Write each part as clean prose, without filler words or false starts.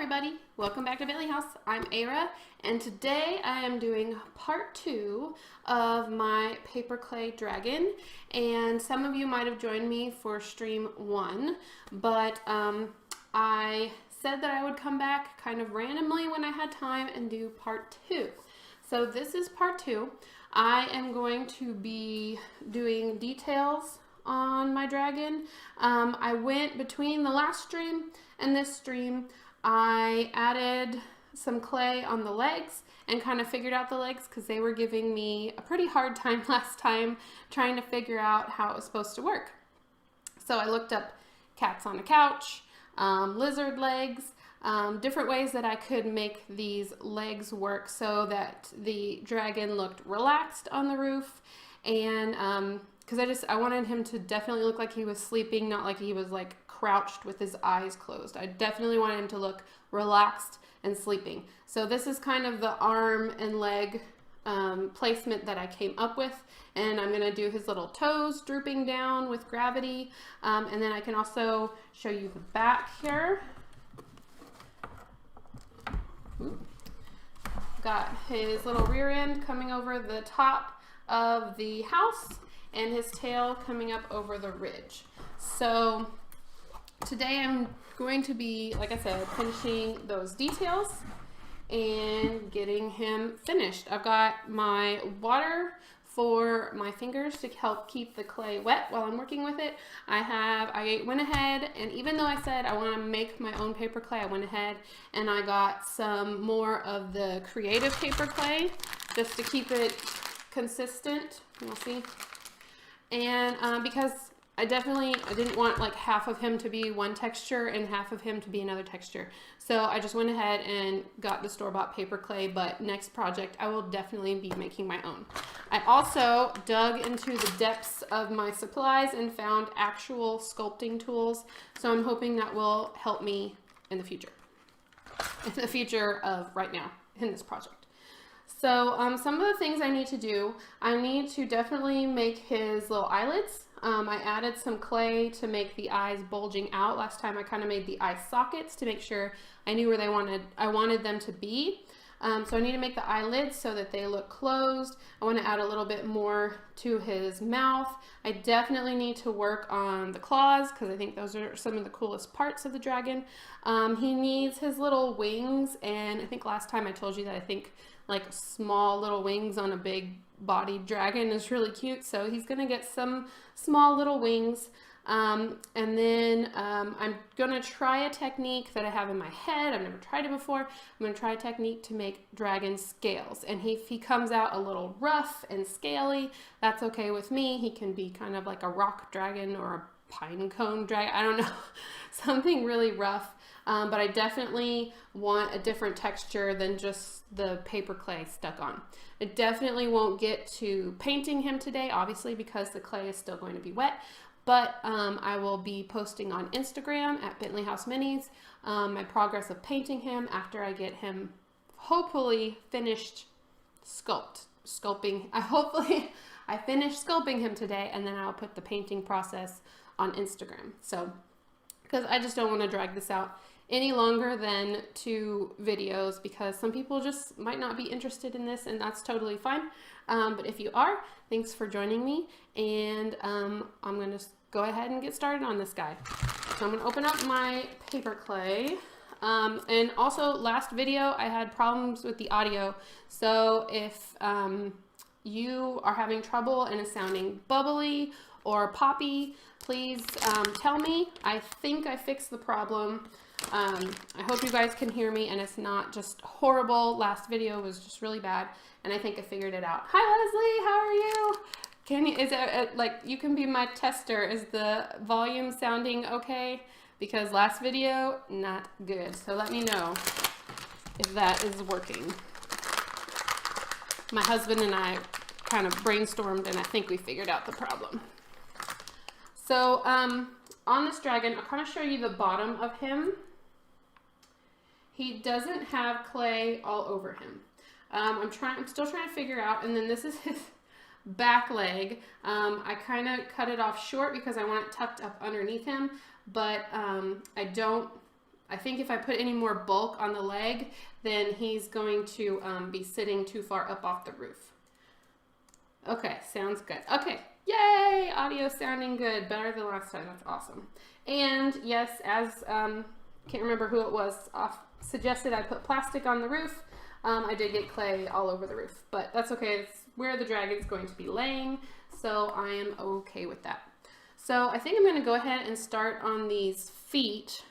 everybody, welcome back to Bentley House. I'm Ara, and today I am doing part 2 of my paper clay dragon. And some of you might have joined me for stream 1, but I said that I would come back kind of randomly when I had time and do part 2. So this is part 2. I am going to be doing details on my dragon. I went between the last stream and this stream. I added some clay on the legs and kind of figured out the legs because they were giving me a pretty hard time last time trying to figure out how it was supposed to work. So I looked up cats on a couch, lizard legs, different ways that I could make these legs work so that the dragon looked relaxed on the roof, and because I wanted him to definitely look like he was sleeping, not like he was like crouched with his eyes closed. I definitely wanted him to look relaxed and sleeping. So this is kind of the arm and leg placement that I came up with, and I'm gonna do his little toes drooping down with gravity, and then I can also show you the back here. Got his little rear end coming over the top of the house and his tail coming up over the ridge. So today I'm going to be, like I said, finishing those details and getting him finished. I've got my water for my fingers to help keep the clay wet while I'm working with it. I went ahead, and even though I said I want to make my own paper clay, I went ahead and I got some more of the creative paper clay just to keep it consistent. You'll see. And because I didn't want like half of him to be one texture and half of him to be another texture. So I just went ahead and got the store-bought paper clay, but next project I will definitely be making my own. I also dug into the depths of my supplies and found actual sculpting tools. So I'm hoping that will help me in the future. In the future of right now in this project. So some of the things I need to do, I need to definitely make his little eyelids. I added some clay to make the eyes bulging out. Last time I kind of made the eye sockets to make sure I knew where I wanted them to be. So I need to make the eyelids so that they look closed. I want to add a little bit more to his mouth. I definitely need to work on the claws because I think those are some of the coolest parts of the dragon. He needs his little wings, and I think last time I told you that I think like small little wings on a big bodied dragon is really cute. So he's gonna get some small little wings. And then I'm gonna try a technique that I have in my head. I've never tried it before. I'm gonna try a technique to make dragon scales. And if he comes out a little rough and scaly, that's okay with me. He can be kind of like a rock dragon or a pine cone dragon. I don't know, something really rough. But I definitely want a different texture than just the paper clay stuck on. I definitely won't get to painting him today, obviously, because the clay is still going to be wet. But I will be posting on Instagram at Bentley House Minis my progress of painting him after I get him hopefully finished sculpting. Hopefully I finish sculpting him today, and then I'll put the painting process on Instagram. So, because I just don't want to drag this out any longer than 2 videos, because some people just might not be interested in this, and that's totally fine. But if you are, thanks for joining me, and I'm going to go ahead and get started on this guy. So I'm going to open up my paper clay. And also, last video I had problems with the audio, so if you are having trouble and it's sounding bubbly or poppy, please tell me. I think I fixed the problem. I hope you guys can hear me and it's not just horrible. Last video was just really bad, and I think I figured it out. Hi Leslie, how are you? Is it like, you can be my tester. Is the volume sounding okay? Because last video, not good. So let me know if that is working. My husband and I kind of brainstormed, and I think we figured out the problem. So on this dragon, I'll kind of show you the bottom of him. He doesn't have clay all over him. I'm still trying to figure out, and then this is his back leg. I kind of cut it off short because I want it tucked up underneath him, but I don't I think if I put any more bulk on the leg, then he's going to be sitting too far up off the roof. Okay, sounds good. Okay, yay! Audio sounding good, better than last time. That's awesome. And yes, as can't remember who it was suggested I put plastic on the roof. I did get clay all over the roof, but that's okay. It's where the dragon's going to be laying, so I am okay with that. So I think I'm going to go ahead and start on these feet,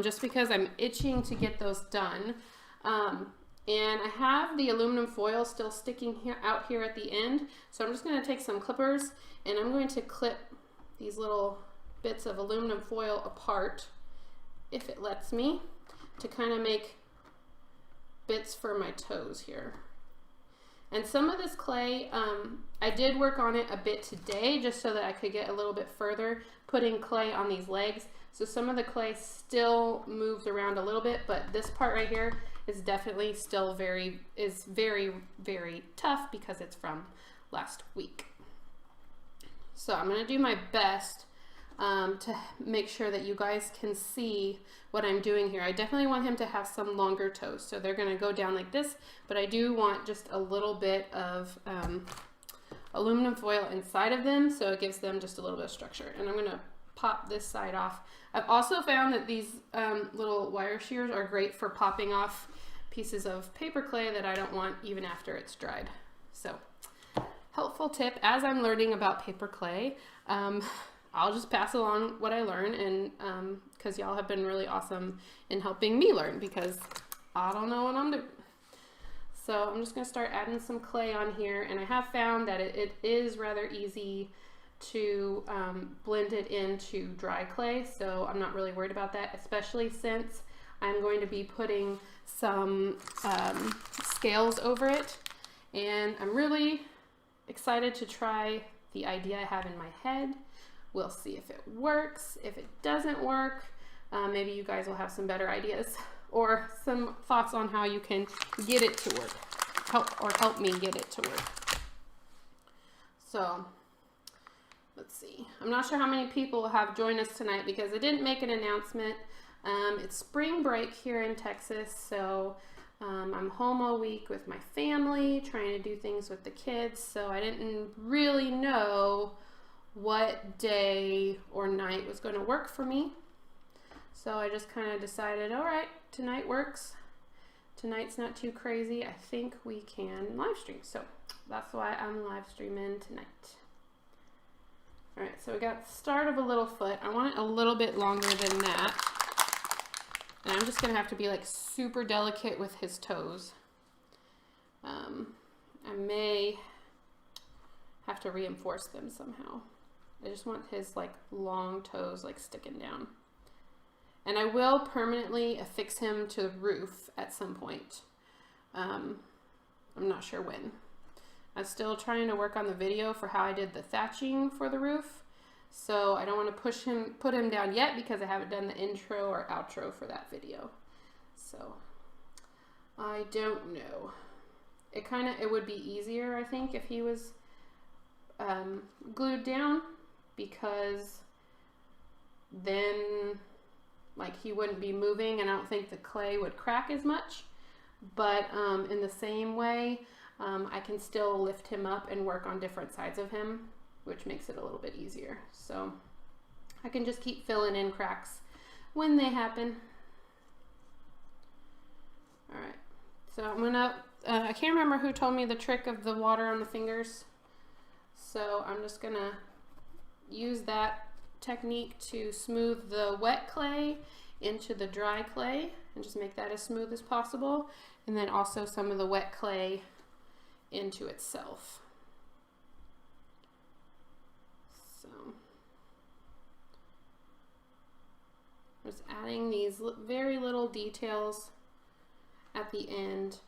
just because I'm itching to get those done. And I have the aluminum foil still sticking out here at the end, so I'm just going to take some clippers and I'm going to clip these little bits of aluminum foil apart, if it lets me, to kind of make bits for my toes here. And some of this clay, I did work on it a bit today just so that I could get a little bit further putting clay on these legs. So some of the clay still moves around a little bit, but this part right here is definitely still very, very tough because it's from last week. So I'm gonna do my best to make sure that you guys can see what I'm doing here. I definitely want him to have some longer toes, so they're gonna go down like this, but I do want just a little bit of aluminum foil inside of them so it gives them just a little bit of structure. And I'm gonna pop this side off. I've also found that these little wire shears are great for popping off pieces of paper clay that I don't want even after it's dried. So, helpful tip as I'm learning about paper clay. I'll just pass along what I learn, and because y'all have been really awesome in helping me learn because I don't know what I'm doing. So I'm just going to start adding some clay on here, and I have found that it is rather easy to blend it into dry clay, so I'm not really worried about that, especially since I'm going to be putting some scales over it, and I'm really excited to try the idea I have in my head. We'll see if it works. If it doesn't work, maybe you guys will have some better ideas or some thoughts on how you can get it to work, help me get it to work. So let's see. I'm not sure how many people have joined us tonight because I didn't make an announcement. It's spring break here in Texas, so I'm home all week with my family, trying to do things with the kids, so I didn't really know what day or night was going to work for me. So I just kind of decided, all right, tonight works. Tonight's not too crazy. I think we can live stream. So that's why I'm live streaming tonight. All right, so we got the start of a little foot. I want it a little bit longer than that. And I'm just going to have to be like super delicate with his toes. I may have to reinforce them somehow. I just want his like long toes like sticking down. And I will permanently affix him to the roof at some point. I'm not sure when. I'm still trying to work on the video for how I did the thatching for the roof. So I don't want to put him down yet because I haven't done the intro or outro for that video. So I don't know. It would be easier, I think, if he was glued down, because then like he wouldn't be moving and I don't think the clay would crack as much. But in the same way, I can still lift him up and work on different sides of him, which makes it a little bit easier. So I can just keep filling in cracks when they happen. All right, so I'm gonna, I can't remember who told me the trick of the water on the fingers. So I'm just gonna use that technique to smooth the wet clay into the dry clay and just make that as smooth as possible. And then also some of the wet clay into itself. So just adding these very little details at the end.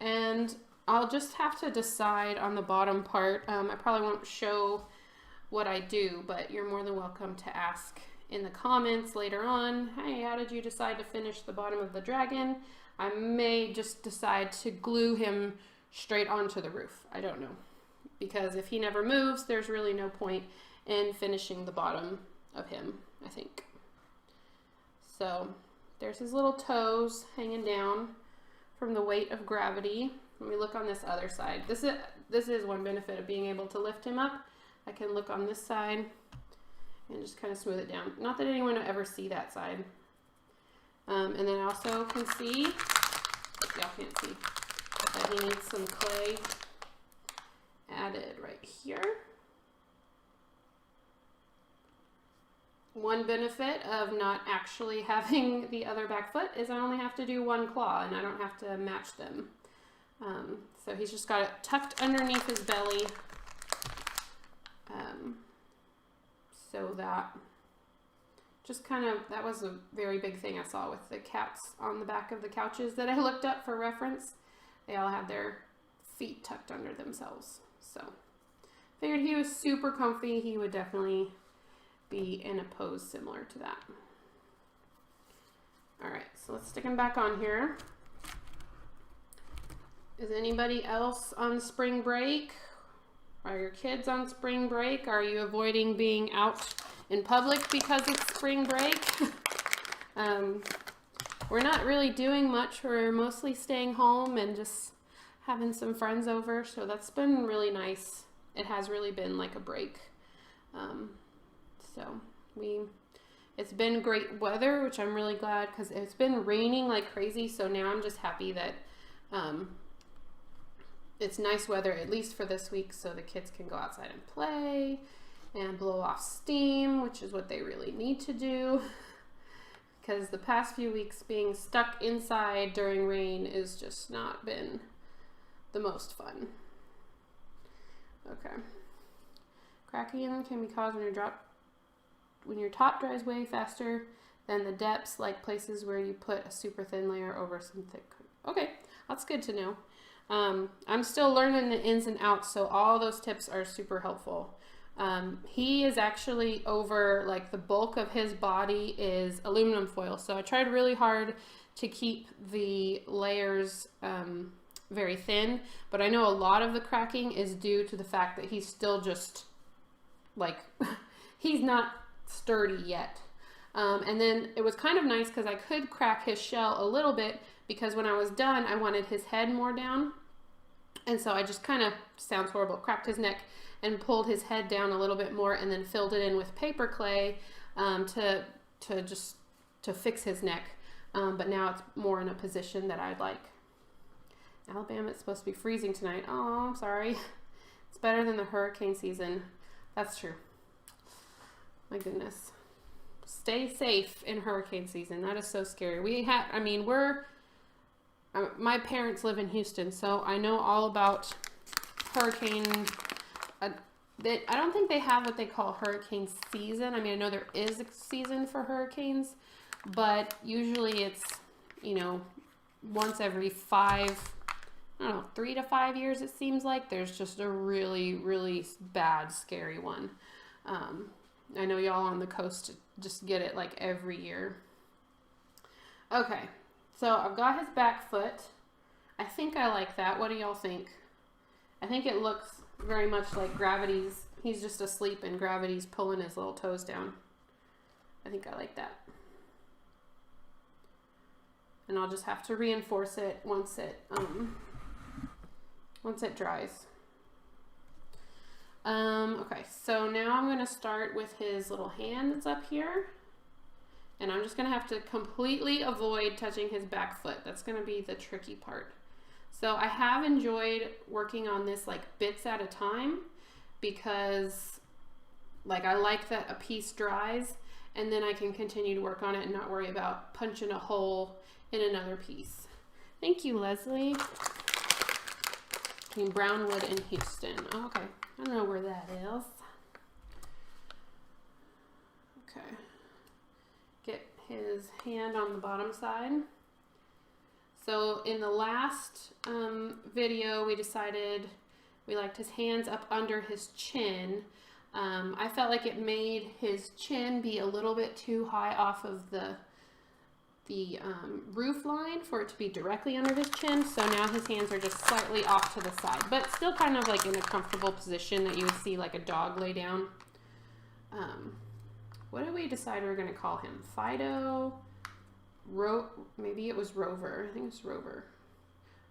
And I'll just have to decide on the bottom part. I probably won't show what I do, but you're more than welcome to ask in the comments later on, hey, how did you decide to finish the bottom of the dragon? I may just decide to glue him straight onto the roof. I don't know, because if he never moves, there's really no point in finishing the bottom of him, I think. So there's his little toes hanging down from the weight of gravity. Let me look on this other side. This is one benefit of being able to lift him up. I can look on this side and just kind of smooth it down. Not that anyone will ever see that side. And then I also can see, y'all can't see, that he needs some clay added right here. One benefit of not actually having the other back foot is I only have to do one claw and I don't have to match them. So he's just got it tucked underneath his belly, so that just kind of, that was a very big thing I saw with the cats on the back of the couches that I looked up for reference. They all had their feet tucked under themselves. So figured he was super comfy. He would definitely be in a pose similar to that. All right, so let's stick him back on here. Is anybody else on spring break? Are your kids on spring break? Are you avoiding being out in public because it's spring break? We're not really doing much. We're mostly staying home and just having some friends over, so that's been really nice. It has really been like a break. It's been great weather, which I'm really glad, because it's been raining like crazy, so now I'm just happy that it's nice weather, at least for this week, so the kids can go outside and play and blow off steam, which is what they really need to do, because the past few weeks being stuck inside during rain is just not been the most fun. Okay. Cracking can be caused when your top dries way faster than the depths, like places where you put a super thin layer over some thick. Okay, that's good to know. I'm still learning the ins and outs, so all those tips are super helpful. He is actually over, like, the bulk of his body is aluminum foil, so I tried really hard to keep the layers very thin, but I know a lot of the cracking is due to the fact that he's still just, like, he's not sturdy yet. And then it was kind of nice because I could crack his shell a little bit, because when I was done, I wanted his head more down. And so I just kind of, sounds horrible, cracked his neck and pulled his head down a little bit more, and then filled it in with paper clay to fix his neck. But now it's more in a position that I'd like. Alabama, it's supposed to be freezing tonight. Oh, I'm sorry. It's better than the hurricane season. That's true. My goodness. Stay safe in hurricane season. That is so scary. My parents live in Houston, so I know all about hurricane. I don't think they have what they call hurricane season. I mean, I know there is a season for hurricanes, but usually it's, once every 3 to 5 years, it seems like. There's just a really, really bad, scary one. I know y'all on the coast just get it like every year. Okay, so I've got his back foot. I think I like that. What do y'all think? I think it looks very much like he's just asleep and gravity's pulling his little toes down. I think I like that. And I'll just have to reinforce it once it dries. Okay, so now I'm going to start with his little hand that's up here. And I'm just going to have to completely avoid touching his back foot. That's going to be the tricky part. So I have enjoyed working on this like bits at a time, because I like that a piece dries and then I can continue to work on it and not worry about punching a hole in another piece. Thank you, Leslie. In Brownwood in Houston. Oh, okay. I don't know where that is. Okay. Get his hand on the bottom side. So in the last video, we decided we liked his hands up under his chin. I felt like it made his chin be a little bit too high off of the roof line for it to be directly under his chin. So now his hands are just slightly off to the side, but still kind of like in a comfortable position that you would see like a dog lay down. What did we decide we were going to call him? Fido, maybe it was Rover. I think it's Rover.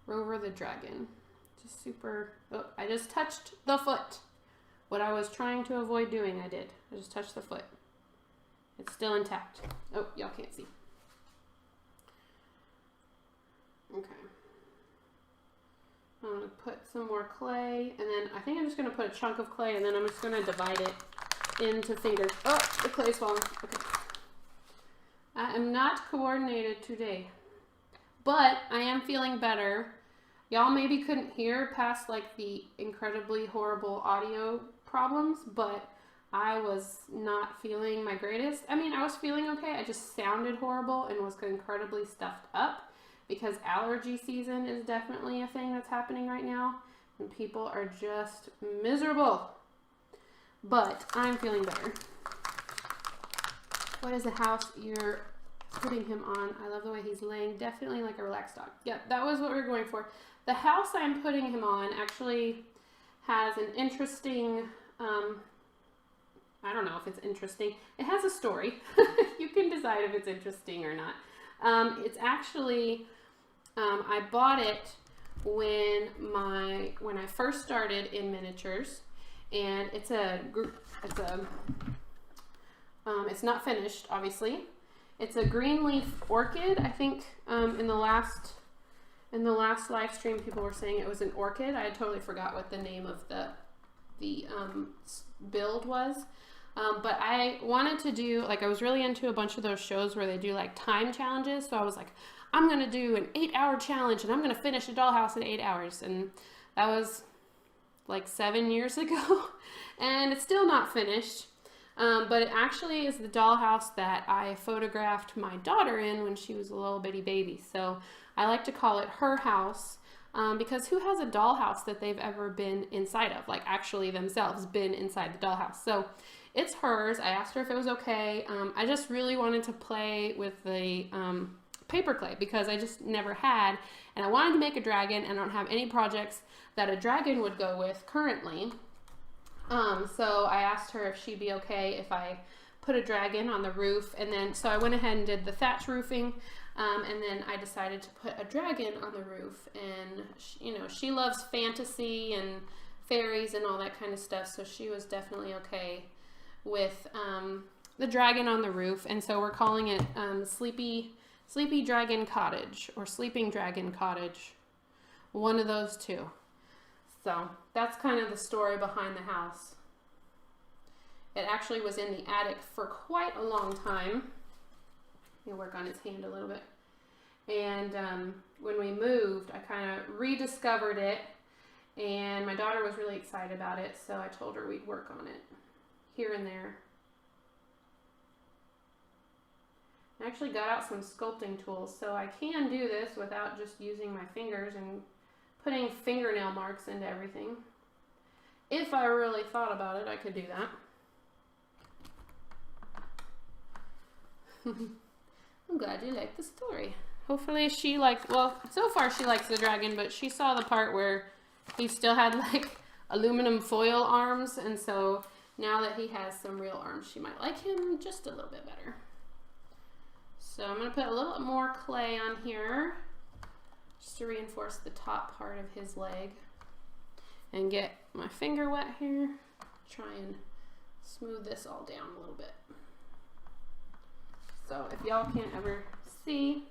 Rover the dragon. Just super, oh, I just touched the foot. What I was trying to avoid doing, I did. I just touched the foot. It's still intact. Oh, y'all can't see. Okay. I'm going to put some more clay, and then I think I'm just going to put a chunk of clay, and then I'm just going to divide it into fingers. Oh, the clay's falling. Okay. I am not coordinated today, but I am feeling better. Y'all maybe couldn't hear past like the incredibly horrible audio problems, but I was not feeling my greatest. I mean, I was feeling okay. I just sounded horrible and was incredibly stuffed up because allergy season is definitely a thing that's happening right now, and people are just miserable. But I'm feeling better. What is the house you're putting him on? I love the way he's laying. Definitely like a relaxed dog. Yep, that was what we were going for. The house I'm putting him on actually has an interesting, I don't know if it's interesting. It has a story. You can decide if it's interesting or not. It's actually, I bought it when I first started in miniatures, and it's not finished, obviously. It's a green leaf orchid. I think in the last live stream, people were saying it was an orchid. I totally forgot what the name of the build was. But I wanted to do, like, I was really into a bunch of those shows where they do like time challenges. So I was like, I'm going to do an 8-hour challenge and I'm going to finish a dollhouse in 8 hours. And that was like 7 years ago and it's still not finished. But it actually is the dollhouse that I photographed my daughter in when she was a little bitty baby. So I like to call it her house, because who has a dollhouse that they've ever been inside of, like actually themselves been inside the dollhouse? So it's hers. I asked her if it was okay. I just really wanted to play with the paper clay because I just never had, and I wanted to make a dragon, and I don't have any projects that a dragon would go with currently. So I asked her if she'd be okay if I put a dragon on the roof, and then so I went ahead and did the thatch roofing, and then I decided to put a dragon on the roof. And she loves fantasy and fairies and all that kind of stuff, so she was definitely okay with the dragon on the roof. And so we're calling it Sleepy Dragon Cottage or Sleeping Dragon Cottage, one of those two. So that's kind of the story behind the house. It actually was in the attic for quite a long time. Let me work on its hand a little bit. And when we moved, I kind of rediscovered it, and my daughter was really excited about it, so I told her we'd work on it here and there. I actually got out some sculpting tools, so I can do this without just using my fingers and putting fingernail marks into everything. If I really thought about it, I could do that. I'm glad you liked the story. Hopefully she well, so far she likes the dragon, but she saw the part where he still had like aluminum foil arms, and so now that he has some real arms, she might like him just a little bit better. So I'm going to put a little more clay on here just to reinforce the top part of his leg, and get my finger wet here. Try and smooth this all down a little bit. So if y'all can't ever see,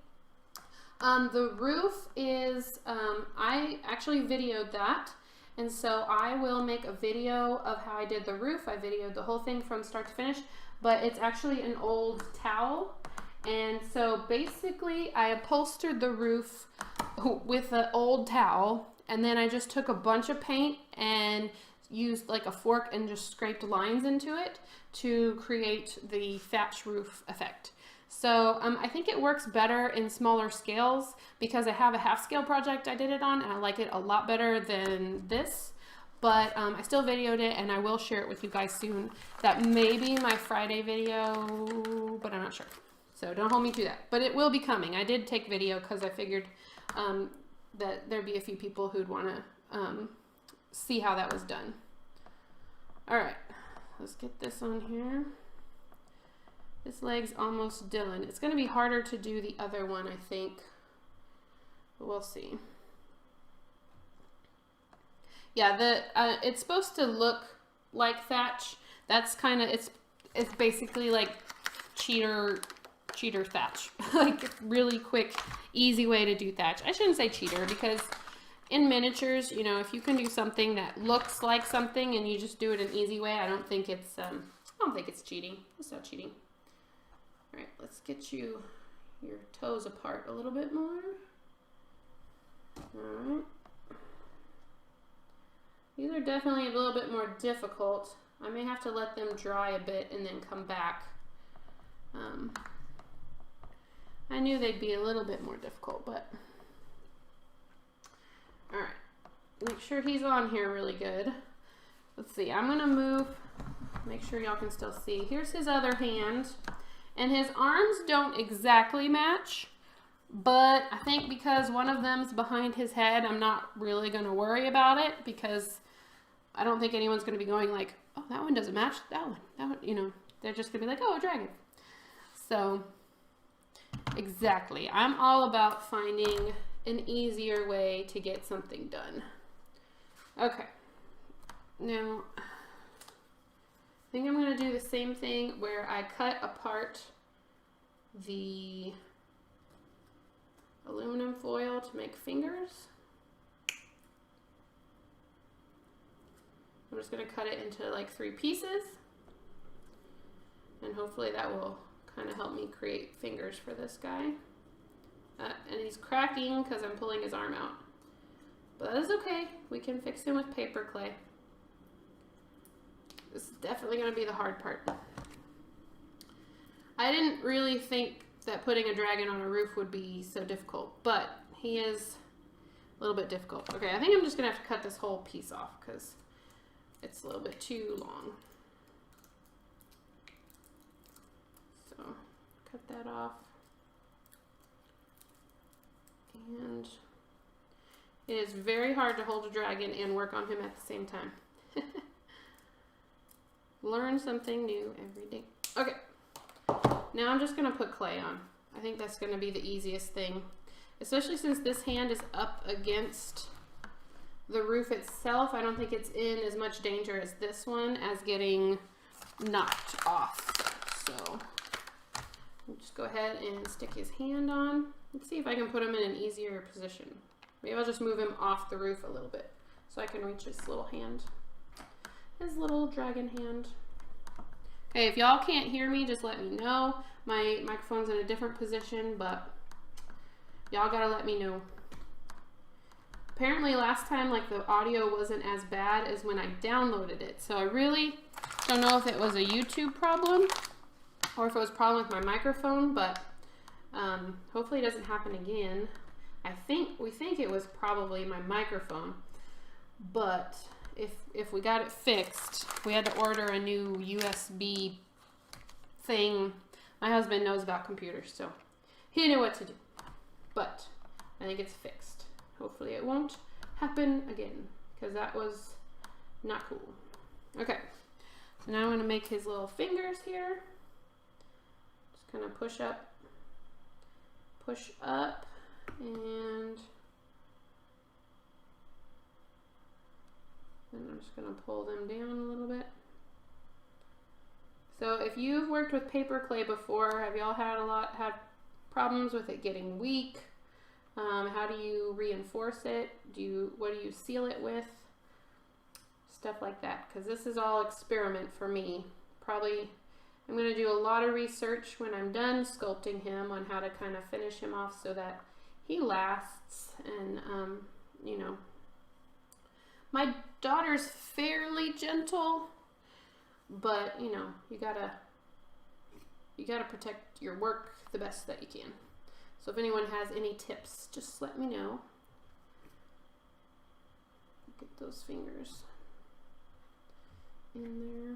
the roof is, I actually videoed that, and so I will make a video of how I did the roof. I videoed the whole thing from start to finish, but it's actually an old towel. And so basically I upholstered the roof with an old towel, and then I just took a bunch of paint and used like a fork and just scraped lines into it to create the thatch roof effect. So I think it works better in smaller scales because I have a half scale project I did it on, and I like it a lot better than this. But I still videoed it, and I will share it with you guys soon. That may be my Friday video, but I'm not sure. So don't hold me to that, but it will be coming. I did take video because I figured that there'd be a few people who'd want to see how that was done. All right, let's get this on here. This leg's almost done. It's going to be harder to do the other one, I think. But we'll see. Yeah, it's supposed to look like thatch. That's kind of, it's basically like cheater thatch. Like really quick, easy way to do thatch. I shouldn't say cheater, because in miniatures, you know, if you can do something that looks like something and you just do it an easy way, I don't think it's cheating. It's not cheating. All right, let's get your toes apart a little bit more. All right. These are definitely a little bit more difficult. I may have to let them dry a bit and then come back. I knew they'd be a little bit more difficult, but all right. Make sure he's on here really good. Let's see, I'm gonna move, make sure y'all can still see. Here's his other hand, and his arms don't exactly match, but I think because one of them's behind his head, I'm not really gonna worry about it, because I don't think anyone's gonna be going like, oh, that one doesn't match that one, you know, they're just gonna be like, oh, a dragon. So, exactly, I'm all about finding an easier way to get something done. Okay, now I think I'm going to do the same thing where I cut apart the aluminum foil to make fingers. I'm just going to cut it into like 3 pieces, and hopefully that will kind of help me create fingers for this guy. And he's cracking because I'm pulling his arm out. But that is okay. We can fix him with paper clay. This is definitely going to be the hard part. I didn't really think that putting a dragon on a roof would be so difficult, but he is a little bit difficult. Okay, I think I'm just going to have to cut this whole piece off because it's a little bit too long. So, cut that off. And it is very hard to hold a dragon and work on him at the same time. Learn something new every day. Okay, now I'm just going to put clay on. I think that's going to be the easiest thing, especially since this hand is up against the roof itself. I don't think it's in as much danger as this one as getting knocked off. So I'll just go ahead and stick his hand on. Let's see if I can put him in an easier position. Maybe I'll just move him off the roof a little bit so I can reach his little hand. His little dragon hand. Okay, if y'all can't hear me, just let me know. My microphone's in a different position, but y'all gotta let me know. Apparently last time, like, the audio wasn't as bad as when I downloaded it. So I really don't know if it was a YouTube problem or if it was a problem with my microphone, but hopefully it doesn't happen again. We think it was probably my microphone, but if we got it fixed, we had to order a new USB thing. My husband knows about computers, so he knew what to do, but I think it's fixed. Hopefully it won't happen again, because that was not cool. Okay, so now I'm going to make his little fingers here. Just kind of push up, and then I'm just going to pull them down a little bit. So if you've worked with paper clay before, have y'all had problems with it getting weak? How do you reinforce it? What do you seal it with? Stuff like that, because this is all experiment for me. Probably I'm going to do a lot of research when I'm done sculpting him on how to kind of finish him off so that he lasts. And you know, my daughter's fairly gentle, but you know, you gotta protect your work the best that you can. So if anyone has any tips, just let me know. Get those fingers in there.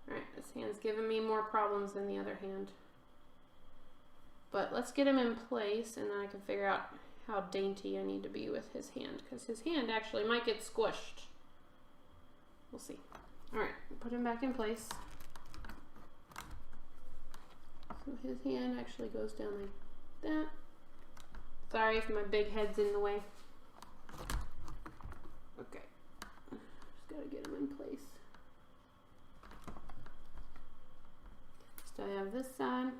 Alright, this hand's giving me more problems than the other hand. But let's get him in place, and then I can figure out how dainty I need to be with his hand, because his hand actually might get squished. We'll see. Alright, put him back in place. So his hand actually goes down like that. Sorry if my big head's in the way. Okay, just gotta get him in place. So I have this side.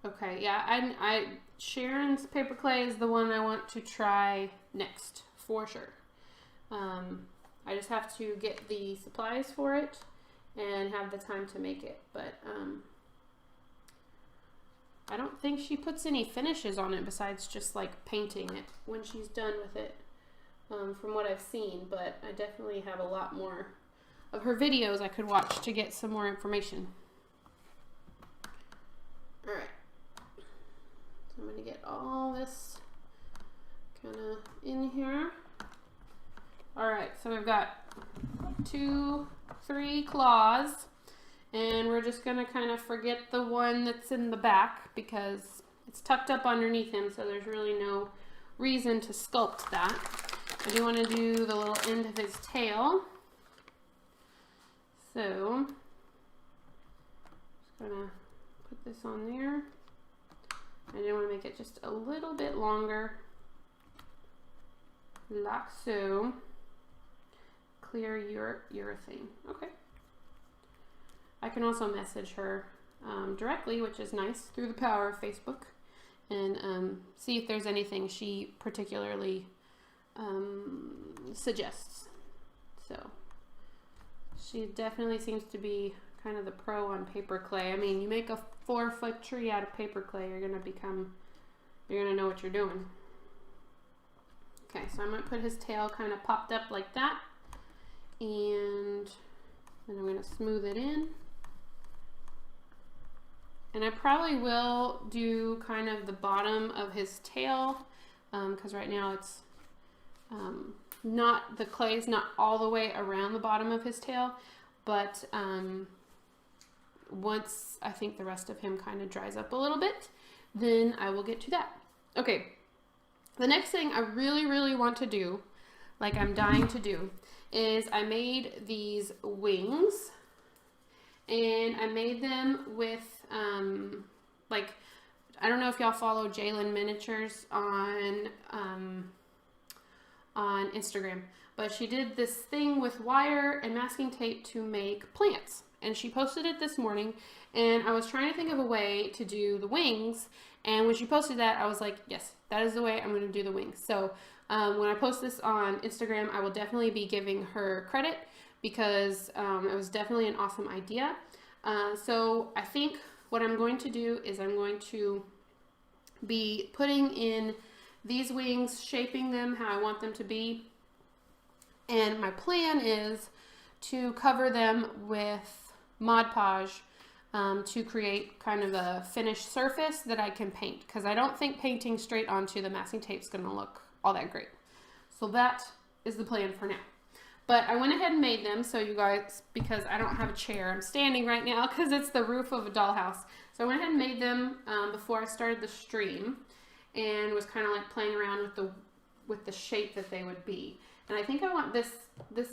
Okay, yeah, I Sharon's paper clay is the one I want to try next for sure. I just have to get the supplies for it and have the time to make it, but I don't think she puts any finishes on it besides just like painting it when she's done with it, from what I've seen, but I definitely have a lot more of her videos I could watch to get some more information. Alright, so I'm going to get all this kind of in here. Alright, so we've got 2, 3 claws, and we're just going to kind of forget the one that's in the back because it's tucked up underneath him, so there's really no reason to sculpt that. I do want to do the little end of his tail. So, just gonna put this on there. I do want to make it just a little bit longer, like so. Clear urethane. Okay. I can also message her directly, which is nice, through the power of Facebook, and see if there's anything she particularly suggests. So. She definitely seems to be kind of the pro on paper clay. I mean, you make a 4-foot tree out of paper clay, you're gonna know what you're doing. Okay, so I'm gonna put his tail kind of popped up like that, and then I'm gonna smooth it in. And I probably will do kind of the bottom of his tail, because right now it's the clay's not all the way around the bottom of his tail, but once I think the rest of him kind of dries up a little bit, then I will get to that. Okay, the next thing I really want to do, like I'm dying to do, is I made these wings, and I made them with like, I don't know if y'all follow Jalen Miniatures on Instagram, but she did this thing with wire and masking tape to make plants, and she posted it this morning, and I was trying to think of a way to do the wings, and when she posted that, I was like, yes, that is the way I'm going to do the wings. So when I post this on Instagram, I will definitely be giving her credit because it was definitely an awesome idea. So I think what I'm going to do is I'm going to be putting in these wings, shaping them how I want them to be, and my plan is to cover them with Mod Podge to create kind of a finished surface that I can paint, because I don't think painting straight onto the masking tape is going to look all that great. So that is the plan for now. But I went ahead and made them, so you guys, because I don't have a chair, I'm standing right now because it's the roof of a dollhouse. So I went ahead and made them before I started the stream, and was kind of like playing around with the shape that they would be. And I think I want this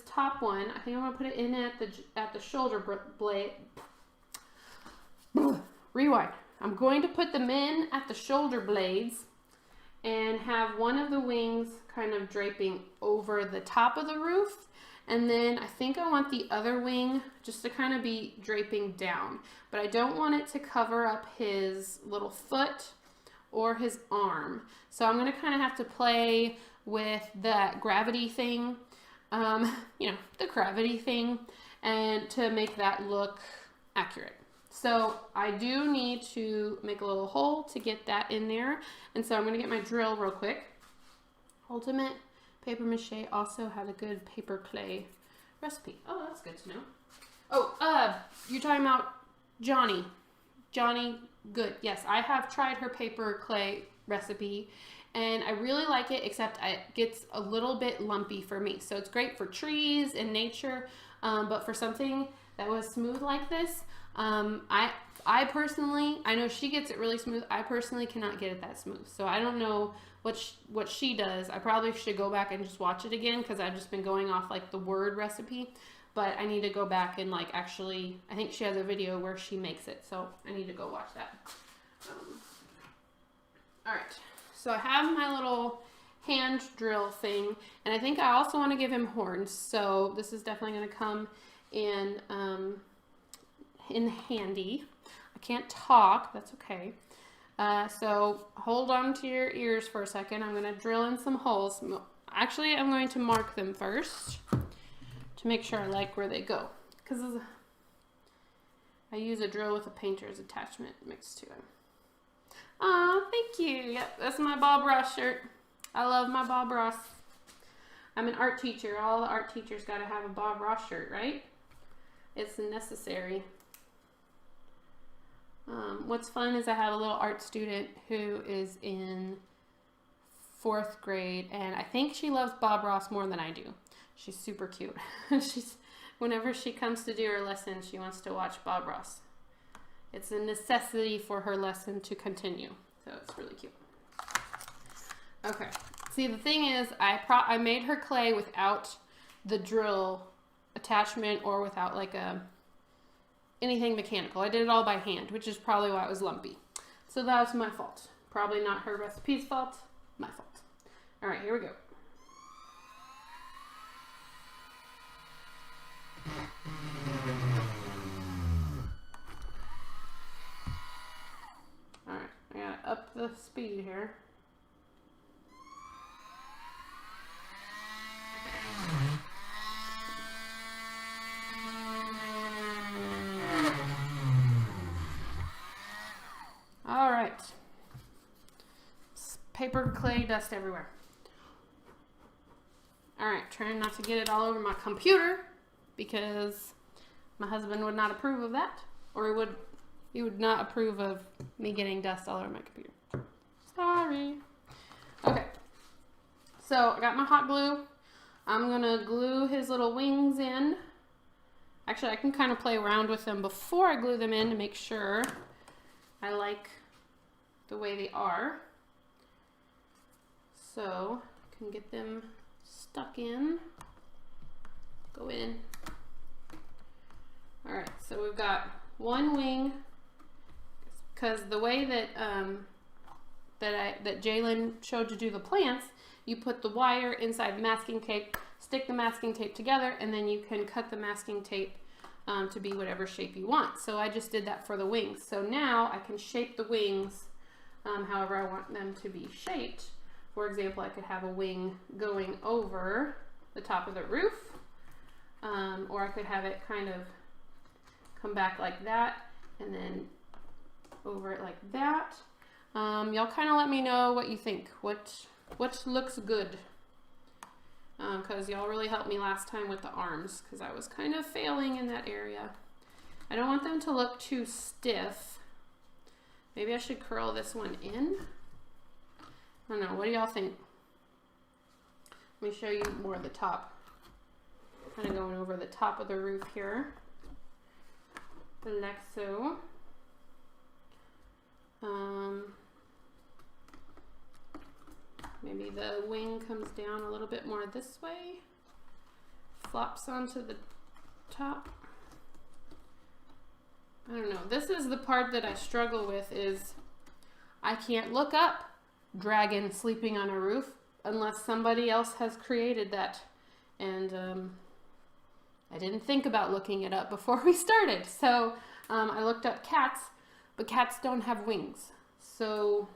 top one, I think I'm gonna put it in at the shoulder blade. Rewind. I'm going to put them in at the shoulder blades and have one of the wings kind of draping over the top of the roof. And then I think I want the other wing just to kind of be draping down, but I don't want it to cover up his little foot or his arm. So I'm going to kind of have to play with that gravity thing, you know, the gravity thing, and to make that look accurate. So I do need to make a little hole to get that in there. And so I'm going to get my drill real quick. Ultimate Paper Mache also had a good paper clay recipe. Oh, that's good to know. Oh, you're talking about Johnny. Johnny Good. Yes, I have tried her paper clay recipe, and I really like it, except it gets a little bit lumpy for me. So it's great for trees and nature, but for something that was smooth like this, I personally, I know she gets it really smooth. I personally cannot get it that smooth. So I don't know what she does. I probably should go back and just watch it again, because I've just been going off like the Word recipe. but I need to go back and like actually, I think she has a video where she makes it, so I need to go watch that. All right, so I have my little hand drill thing, and I think I also want to give him horns, so this is definitely going to come in handy. I can't talk, that's okay. So hold on to your ears for a second. I'm going to drill in some holes. Actually, I'm going to mark them first to make sure I like where they go, because I use a drill with a painter's attachment mixed to it. Oh, thank you. Yep, that's my Bob Ross shirt. I love my Bob Ross. I'm an art teacher. All the art teachers got to have a Bob Ross shirt, right? It's necessary. What's fun is I have a little art student who is in 4th grade, and I think she loves Bob Ross more than I do. She's super cute. Whenever she comes to do her lesson, she wants to watch Bob Ross. It's a necessity for her lesson to continue, so it's really cute. Okay, see, the thing is, I made her clay without the drill attachment or without like anything mechanical. I did it all by hand, which is probably why it was lumpy. So that was my fault. Probably not her recipe's fault, my fault. All right, here we go. All right, I gotta up the speed here. All right, paper clay dust everywhere. All right, trying not to get it all over my computer because my husband would not approve of that, or he would not approve of me getting dust all over my computer. Sorry. Okay, so I got my hot glue. I'm gonna glue his little wings in. Actually, I can kind of play around with them before I glue them in to make sure I like the way they are. So I can get them stuck in. Go in. All right, so we've got one wing, because the way that that Jalen showed to do the plants, you put the wire inside masking tape, stick the masking tape together, and then you can cut the masking tape to be whatever shape you want. So I just did that for the wings. So now I can shape the wings however I want them to be shaped. For example, I could have a wing going over the top of the roof, or I could have it kind of come back like that and then over it like that. Y'all kind of let me know what you think. What looks good? Because y'all really helped me last time with the arms, because I was kind of failing in that area. I don't want them to look too stiff. Maybe I should curl this one in. I don't know. What do y'all think? Let me show you more of the top. Kind of going over the top of the roof here. Like so. Maybe the wing comes down a little bit more this way. Flops onto the top. I don't know. This is the part that I struggle with, is I can't look up dragon sleeping on a roof unless somebody else has created that. And I didn't think about looking it up before we started. So I looked up cats, but cats don't have wings. So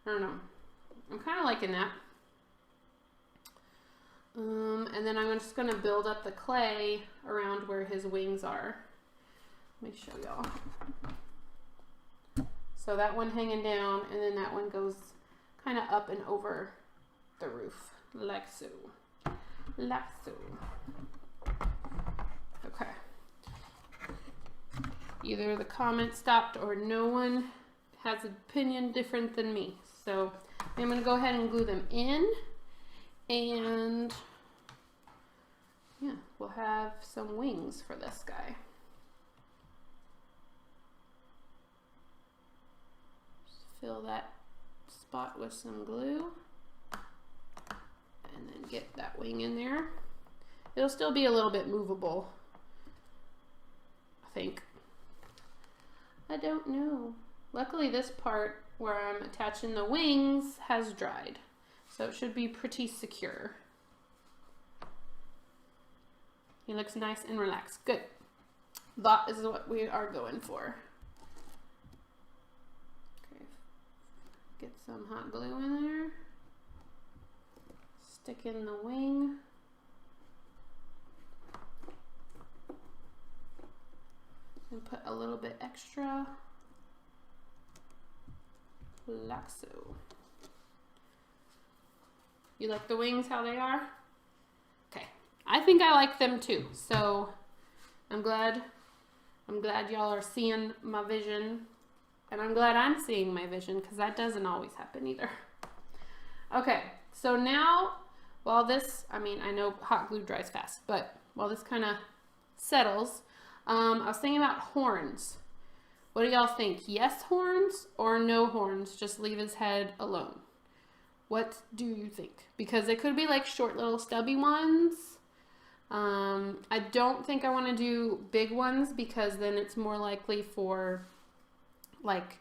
I don't know. I'm kind of liking that. And then I'm just going to build up the clay around where his wings are. Let me show y'all. So that one hanging down, and then that one goes kind of up and over the roof, like so. Like so. Okay. Either the comment stopped or no one has an opinion different than me. So I'm going to go ahead and glue them in, and yeah, we'll have some wings for this guy. Just fill that spot with some glue and then get that wing in there. it'll still be a little bit movable, I think. I don't know. Luckily this part where I'm attaching the wings has dried, so it should be pretty secure. He looks nice and relaxed. Good. That is what we are going for. Okay. Get some hot glue in there. Stick in the wing. And put a little bit extra. Like so. You like the wings how they are? Okay. I think I like them too. So I'm glad y'all are seeing my vision, and I'm glad I'm seeing my vision, because that doesn't always happen either. Okay, so now while this, I mean, I know hot glue dries fast, but while this kind of settles, I was thinking about horns. What do y'all think? Yes horns or no horns? Just leave his head alone. What do you think? Because it could be like short little stubby ones. I don't think I want to do big ones, because then it's more likely for like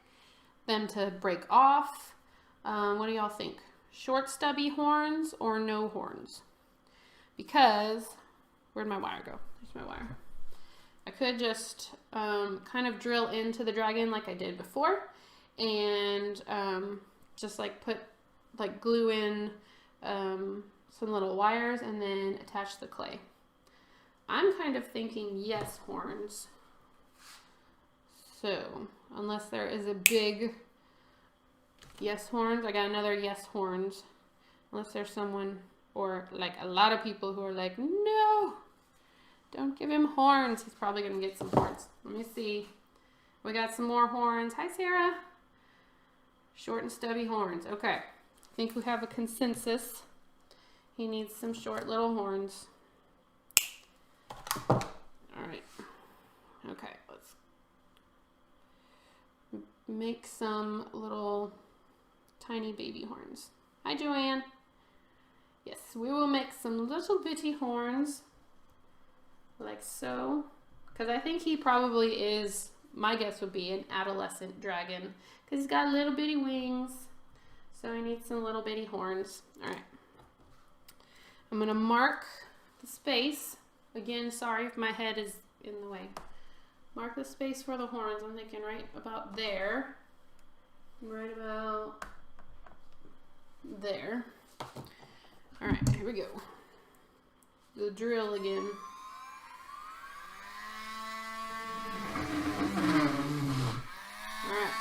them to break off. What do y'all think? Short stubby horns or no horns? Because, where'd my wire go? There's my wire. I could just kind of drill into the dragon like I did before, and just like put like glue in some little wires and then attach the clay. I'm kind of thinking yes horns. So unless there is a big yes horns, I got another yes horns. Unless there's someone, or like a lot of people who are like, no, don't give him horns. He's probably gonna get some horns. Let me see. We got some more horns. Hi, Sarah. Short and stubby horns. Okay. I think we have a consensus. He needs some short little horns. All right. Okay, let's make some little tiny baby horns. Hi, Joanne. Yes, we will make some little bitty horns like so, because I think he probably is, my guess would be an adolescent dragon, because he's got little bitty wings, so I need some little bitty horns. All right, I'm gonna mark the space again. Sorry if my head is in the way. Mark the space for the horns. I'm thinking right about there, right about there. All right, here we go. The drill again. All right.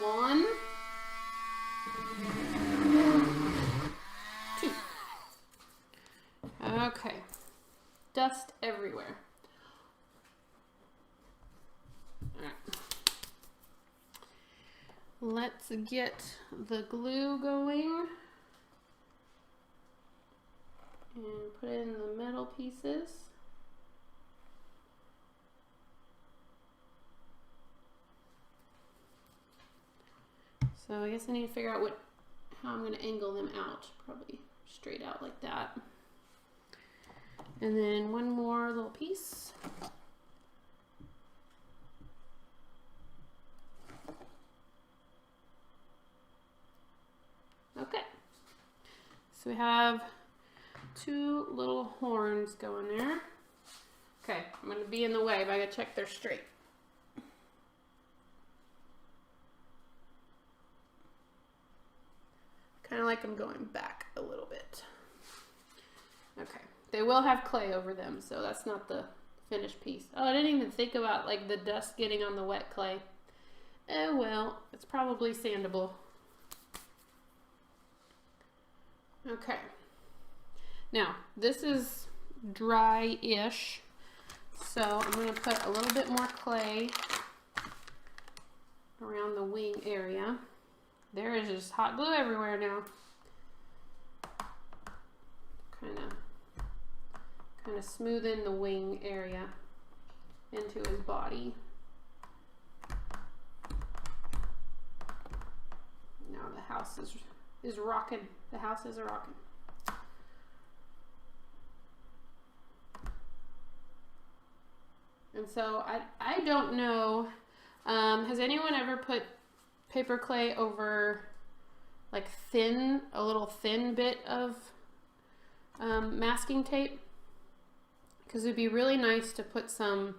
1, 2. Okay. Dust everywhere. All right. Let's get the glue going and put it in the metal pieces. So I guess I need to figure out how I'm going to angle them out. Probably straight out like that. And then one more little piece. Okay. So we have 2 little horns going there. Okay, I'm going to be in the way, but I got to check they're straight. Kind of like them going back a little bit. Okay, they will have clay over them, so that's not the finished piece. Oh, I didn't even think about like the dust getting on the wet clay. Oh well, it's probably sandable. Okay, now this is dry-ish, so I'm going to put a little bit more clay around the wing area. There is just hot glue everywhere now. Kind of smoothing the wing area into his body. Now the house is rocking. The house is rocking. And so I don't know, has anyone ever put paper clay over like a little thin bit of masking tape? Because it'd be really nice to put some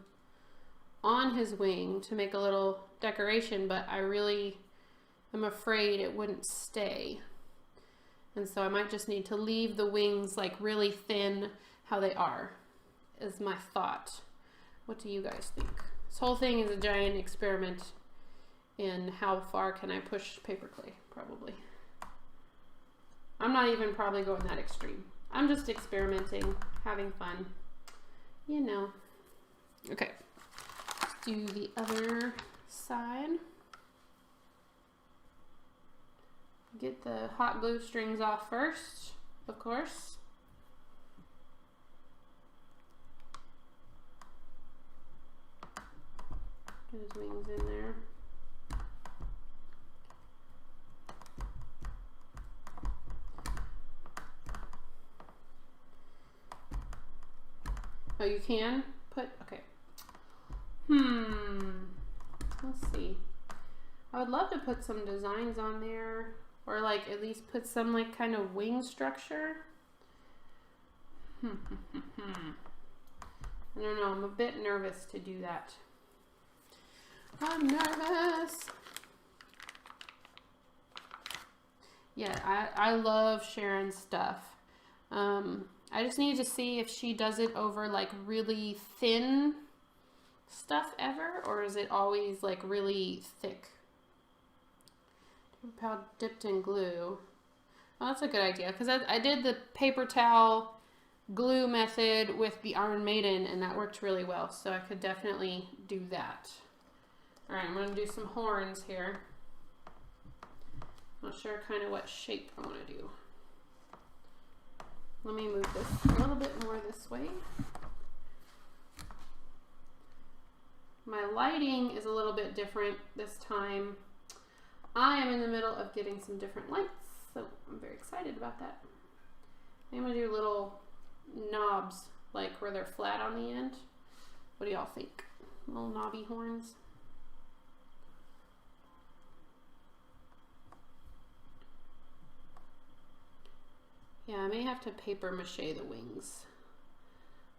on his wing to make a little decoration, but I really am afraid it wouldn't stay. And so I might just need to leave the wings like really thin how they are, is my thought. What do you guys think? This whole thing is a giant experiment in how far can I push paper clay, probably. I'm not even probably going that extreme. I'm just experimenting, having fun, you know. Okay, let's do the other side. Get the hot glue strings off first, of course. Get his wings in there. Oh, you can put, okay. Let's see. I would love to put some designs on there, or like at least put some like kind of wing structure. I don't know, I'm a bit nervous to do that. I'm nervous. Yeah, I love Sharon's stuff. I just need to see if she does it over like really thin stuff ever, or is it always like really thick? Pound dipped in glue. Oh, that's a good idea, because I did the paper towel glue method with the Iron Maiden and that worked really well, so I could definitely do that. Alright, I'm going to do some horns here. Not sure kind of what shape I want to do. Let me move this a little bit more this way. My lighting is a little bit different this time. I am in the middle of getting some different lights, so I'm very excited about that. I'm going to do little knobs, like where they're flat on the end. What do y'all think? Little knobby horns. Yeah, I may have to paper mache the wings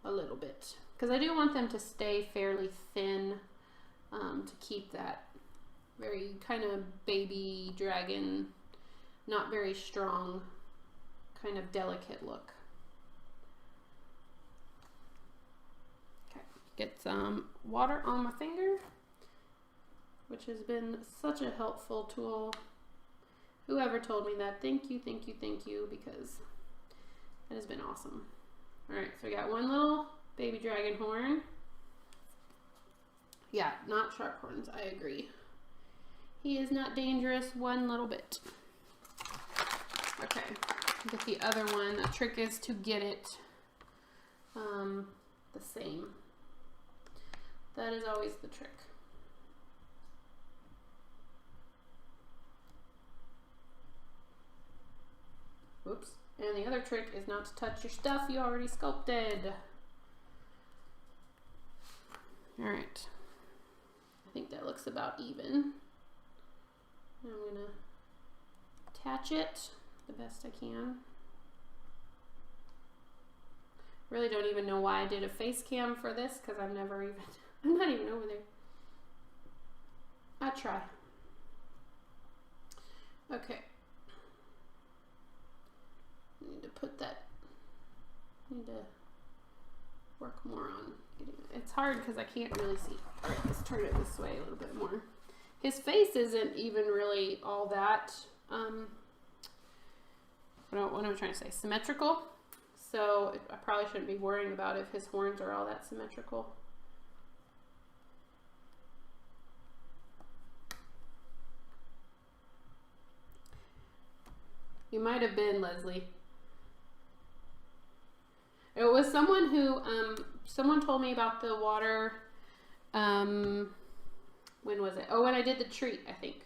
a little bit, because I do want them to stay fairly thin, to keep that very kind of baby dragon, not very strong, kind of delicate look. Okay, get some water on my finger, which has been such a helpful tool. Whoever told me that, thank you, thank you, thank you, because that has been awesome. All right, so we got one little baby dragon horn. Yeah, not sharp horns, I agree. He is not dangerous one little bit. Okay, get the other one. The trick is to get it the same. That is always the trick. Whoops. And the other trick is not to touch your stuff you already sculpted. All right. I think that looks about even. I'm gonna attach it the best I can. Really don't even know why I did a face cam for this, because I'm not even over there. I try. Okay. Need to put that, need to work more on getting it. It's hard because I can't really see. All right, let's turn it this way a little bit more. His face isn't even really all that, what am I trying to say? Symmetrical. So I probably shouldn't be worrying about if his horns are all that symmetrical. You might have been, Leslie. It was someone who, someone told me about the water, when was it? Oh, when I did the tree, I think.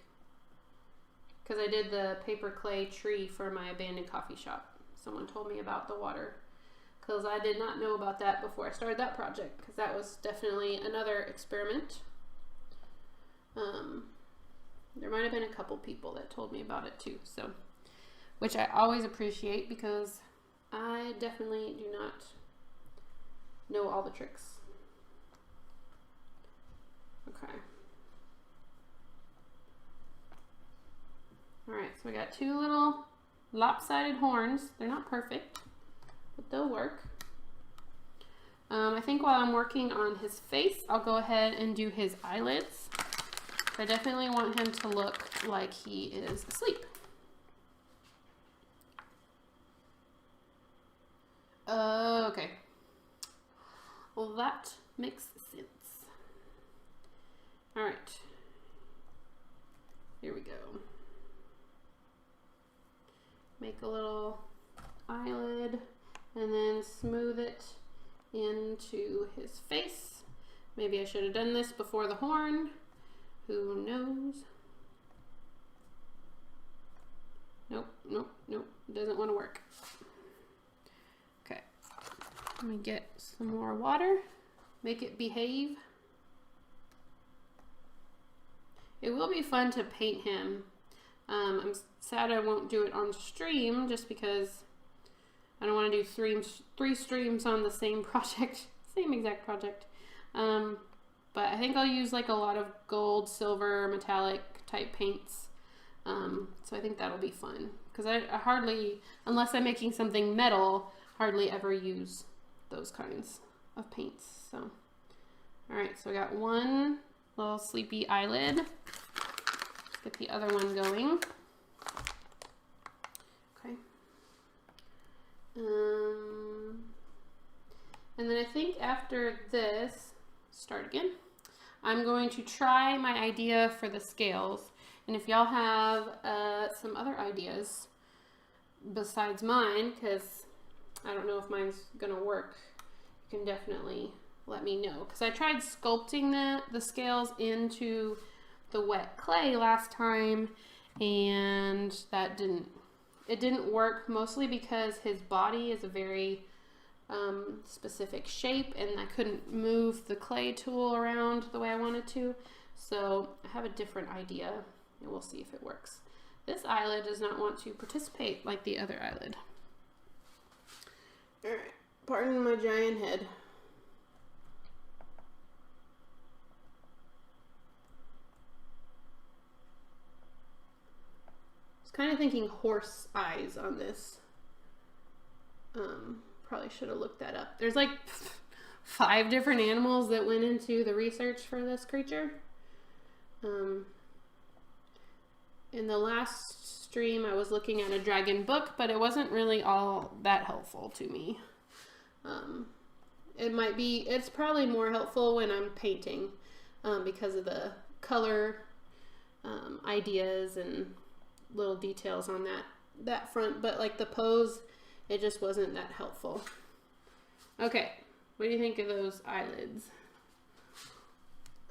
Because I did the paper clay tree for my abandoned coffee shop. Someone told me about the water because I did not know about that before I started that project, because that was definitely another experiment. There might have been a couple people that told me about it too, so, which I always appreciate, because I definitely do not know all the tricks. Okay. Alright, so we got two little lopsided horns. They're not perfect, but they'll work. I think while I'm working on his face, I'll go ahead and do his eyelids. I definitely want him to look like he is asleep. Okay. Well, that makes sense. All right. Here we go. Make a little eyelid and then smooth it into his face. Maybe I should have done this before the horn. Who knows? Nope, nope, nope. It doesn't want to work. Okay. Let me get some more water. Make it behave. It will be fun to paint him. I'm sad I won't do it on stream just because I don't want to do three streams on the same project, same exact project. But I think I'll use like a lot of gold, silver, metallic type paints. So I think that'll be fun, because I hardly, unless I'm making something metal, hardly ever use those kinds of paints. So, all right, so I got one little sleepy eyelid. Let's get the other one going. Okay. And then I think after this, start again, I'm going to try my idea for the scales. And if y'all have some other ideas besides mine, because I don't know if mine's gonna work, you can definitely let me know. Because I tried sculpting the scales into the wet clay last time, and that didn't work, mostly because his body is a very specific shape, and I couldn't move the clay tool around the way I wanted to. So I have a different idea, and we'll see if it works. This eyelid does not want to participate like the other eyelid. All right, pardon my giant head. I was kind of thinking horse eyes on this. Probably should have looked that up. There's like 5 different animals that went into the research for this creature. In the last stream, I was looking at a dragon book, but it wasn't really all that helpful to me. It's probably more helpful when I'm painting, because of the color ideas and little details on that front, but like the pose, it just wasn't that helpful. Okay, what do you think of those eyelids?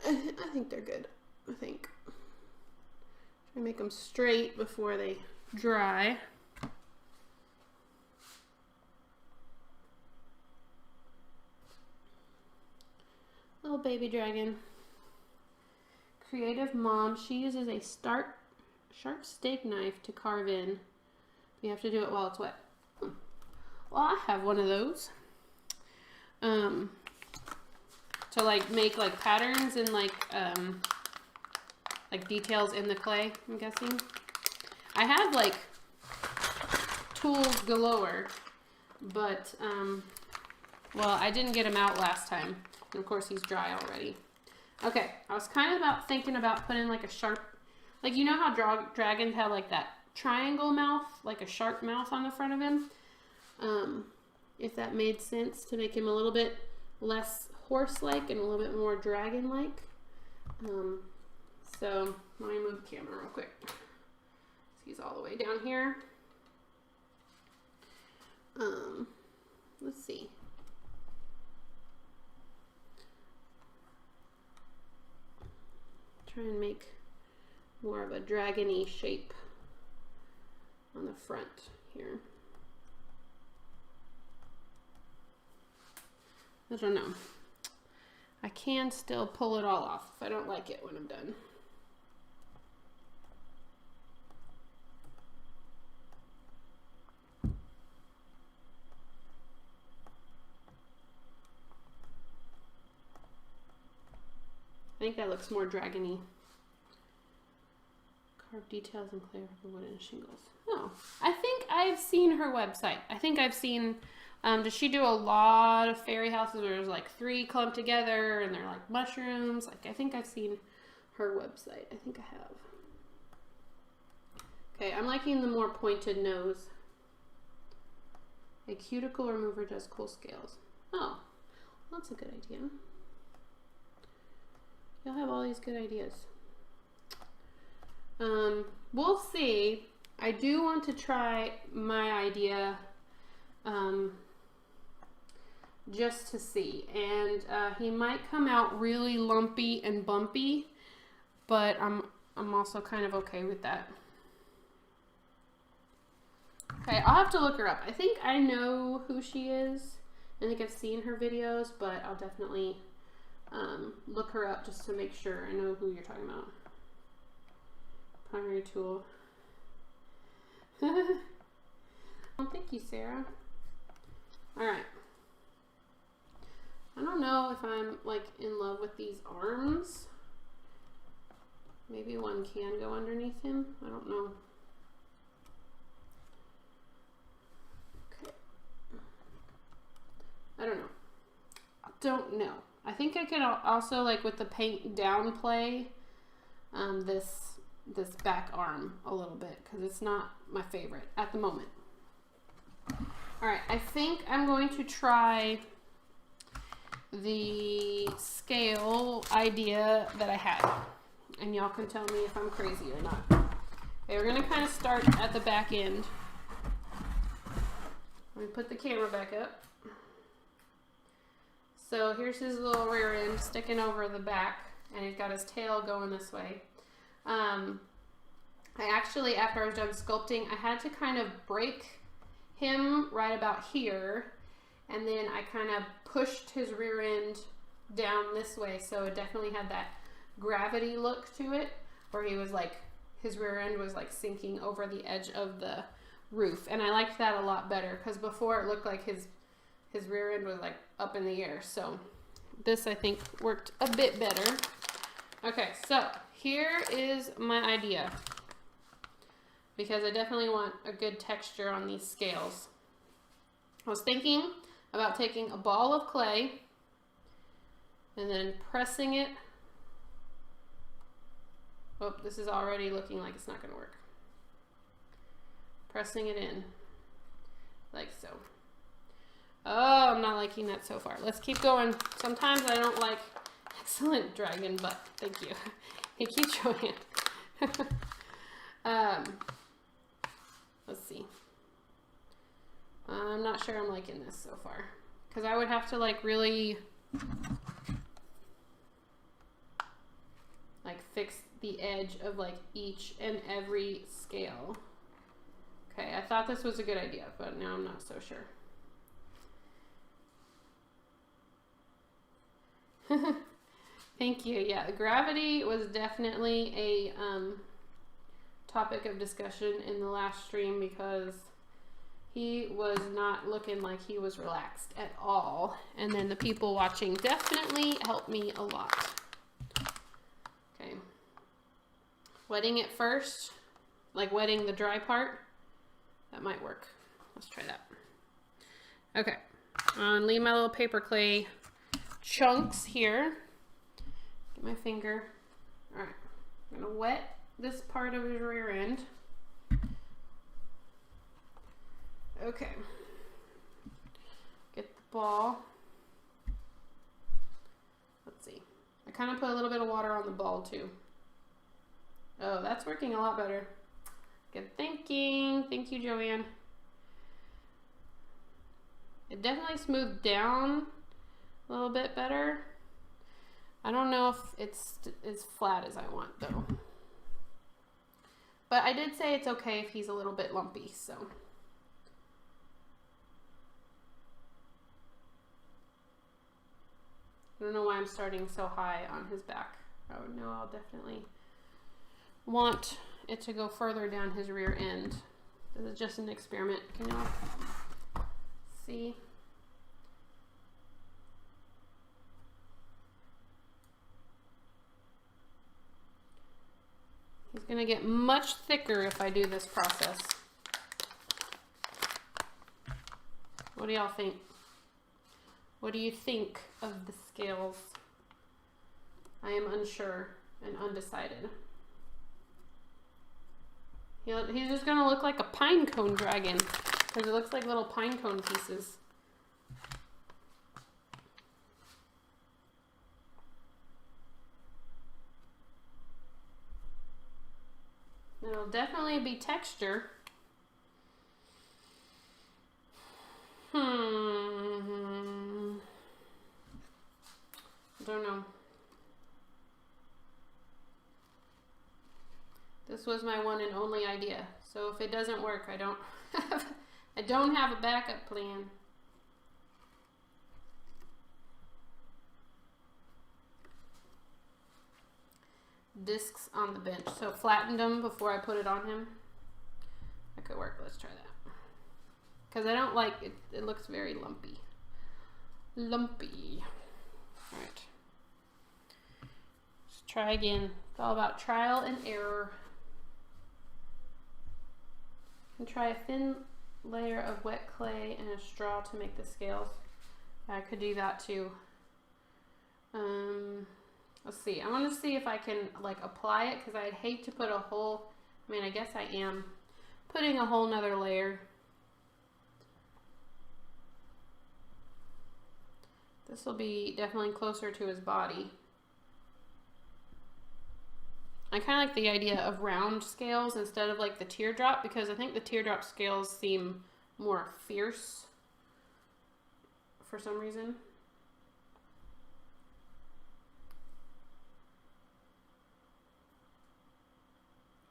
I think they're good. I think. Try to make them straight before they dry. Little baby dragon. Creative mom. She uses a sharp steak knife to carve in. You have to do it while it's wet. Well, I have one of those. To like make like patterns and like details in the clay, I'm guessing. I have like tools galore, but well, I didn't get him out last time. And of course he's dry already. Okay, I was kind of thinking about putting like a sharp, like, you know how dragons have like that triangle mouth, like a sharp mouth on the front of him? If that made sense, to make him a little bit less horse-like and a little bit more dragon-like. So let me move the camera real quick. He's all the way down here. Let's see. Try and make more of a dragon-y shape on the front here. I don't know. I can still pull it all off if I don't like it when I'm done. I think that looks more dragony. Carved details and clay for wooden shingles. Oh, I think I've seen her website. I think I've seen, does she do a lot of fairy houses where there's like 3 clumped together and they're like mushrooms? Like, I think I've seen her website. I think I have. Okay, I'm liking the more pointed nose. A cuticle remover does cool scales. Oh, that's a good idea. You'll have all these good ideas. We'll see. I do want to try my idea just to see. And he might come out really lumpy and bumpy, but I'm also kind of okay with that. Okay, I'll have to look her up. I think I know who she is. I think I've seen her videos, but I'll definitely look her up just to make sure I know who you're talking about. Primary tool. Oh, thank you, Sarah. All right. I don't know if I'm like in love with these arms. Maybe one can go underneath him. I don't know. Okay. I don't know. I think I could also, like with the paint, downplay this back arm a little bit because it's not my favorite at the moment. All right, I think I'm going to try the scale idea that I had, and y'all can tell me if I'm crazy or not. Okay, we're gonna kind of start at the back end. Let me put the camera back up. So here's his little rear end sticking over the back, and he's got his tail going this way. I actually, after I was done sculpting, I had to kind of break him right about here, and then I kind of pushed his rear end down this way, so it definitely had that gravity look to it, where he was like, his rear end was like sinking over the edge of the roof, and I liked that a lot better, because before it looked like his rear end was like up in the air. So this, I think, worked a bit better. Okay, so here is my idea, because I definitely want a good texture on these scales. I was thinking about taking a ball of clay and then pressing it. Oh, this is already looking like it's not going to work. Pressing it in like so. Oh, I'm not liking that so far. Let's keep going. Sometimes I don't like. Excellent dragon butt. Thank you. Thank you, Joanne. Let's see. I'm not sure I'm liking this so far, because I would have to like really like fix the edge of like each and every scale. Okay, I thought this was a good idea, but now I'm not so sure. Thank you. Yeah, the gravity was definitely a topic of discussion in the last stream, because he was not looking like he was relaxed at all. And then the people watching definitely helped me a lot. Okay. Wetting it first, like wetting the dry part. That might work. Let's try that. Okay. Leave my little paper clay chunks here. Get my finger. All right. I'm going to wet this part of his rear end. Okay. Get the ball. Let's see. I kind of put a little bit of water on the ball too. Oh, that's working a lot better. Good thinking. Thank you, Joanne. It definitely smoothed down a little bit better. I don't know if it's as flat as I want though. But I did say it's okay if he's a little bit lumpy, so. I don't know why I'm starting so high on his back. Oh no, I'll definitely want it to go further down his rear end. This is just an experiment. Can y'all see? He's gonna get much thicker if I do this process. What do y'all think? What do you think of the scales? I am unsure and undecided. He's just gonna look like a pine cone dragon because it looks like little pine cone pieces. It'll definitely be texture. Don't know. This was my one and only idea. So if it doesn't work, I don't have a backup plan. Discs on the bench. So flattened them before I put it on him. That could work. Let's try that. Because I don't like it. It looks very lumpy. Lumpy. All right. Let's try again. It's all about trial and error. And try a thin layer of wet clay and a straw to make the scales. I could do that too. Let's see. I want to see if I can like apply it because I'd hate to put a whole. I mean, I guess I am putting a whole nother layer. This will be definitely closer to his body. I kind of like the idea of round scales instead of like the teardrop because I think the teardrop scales seem more fierce for some reason.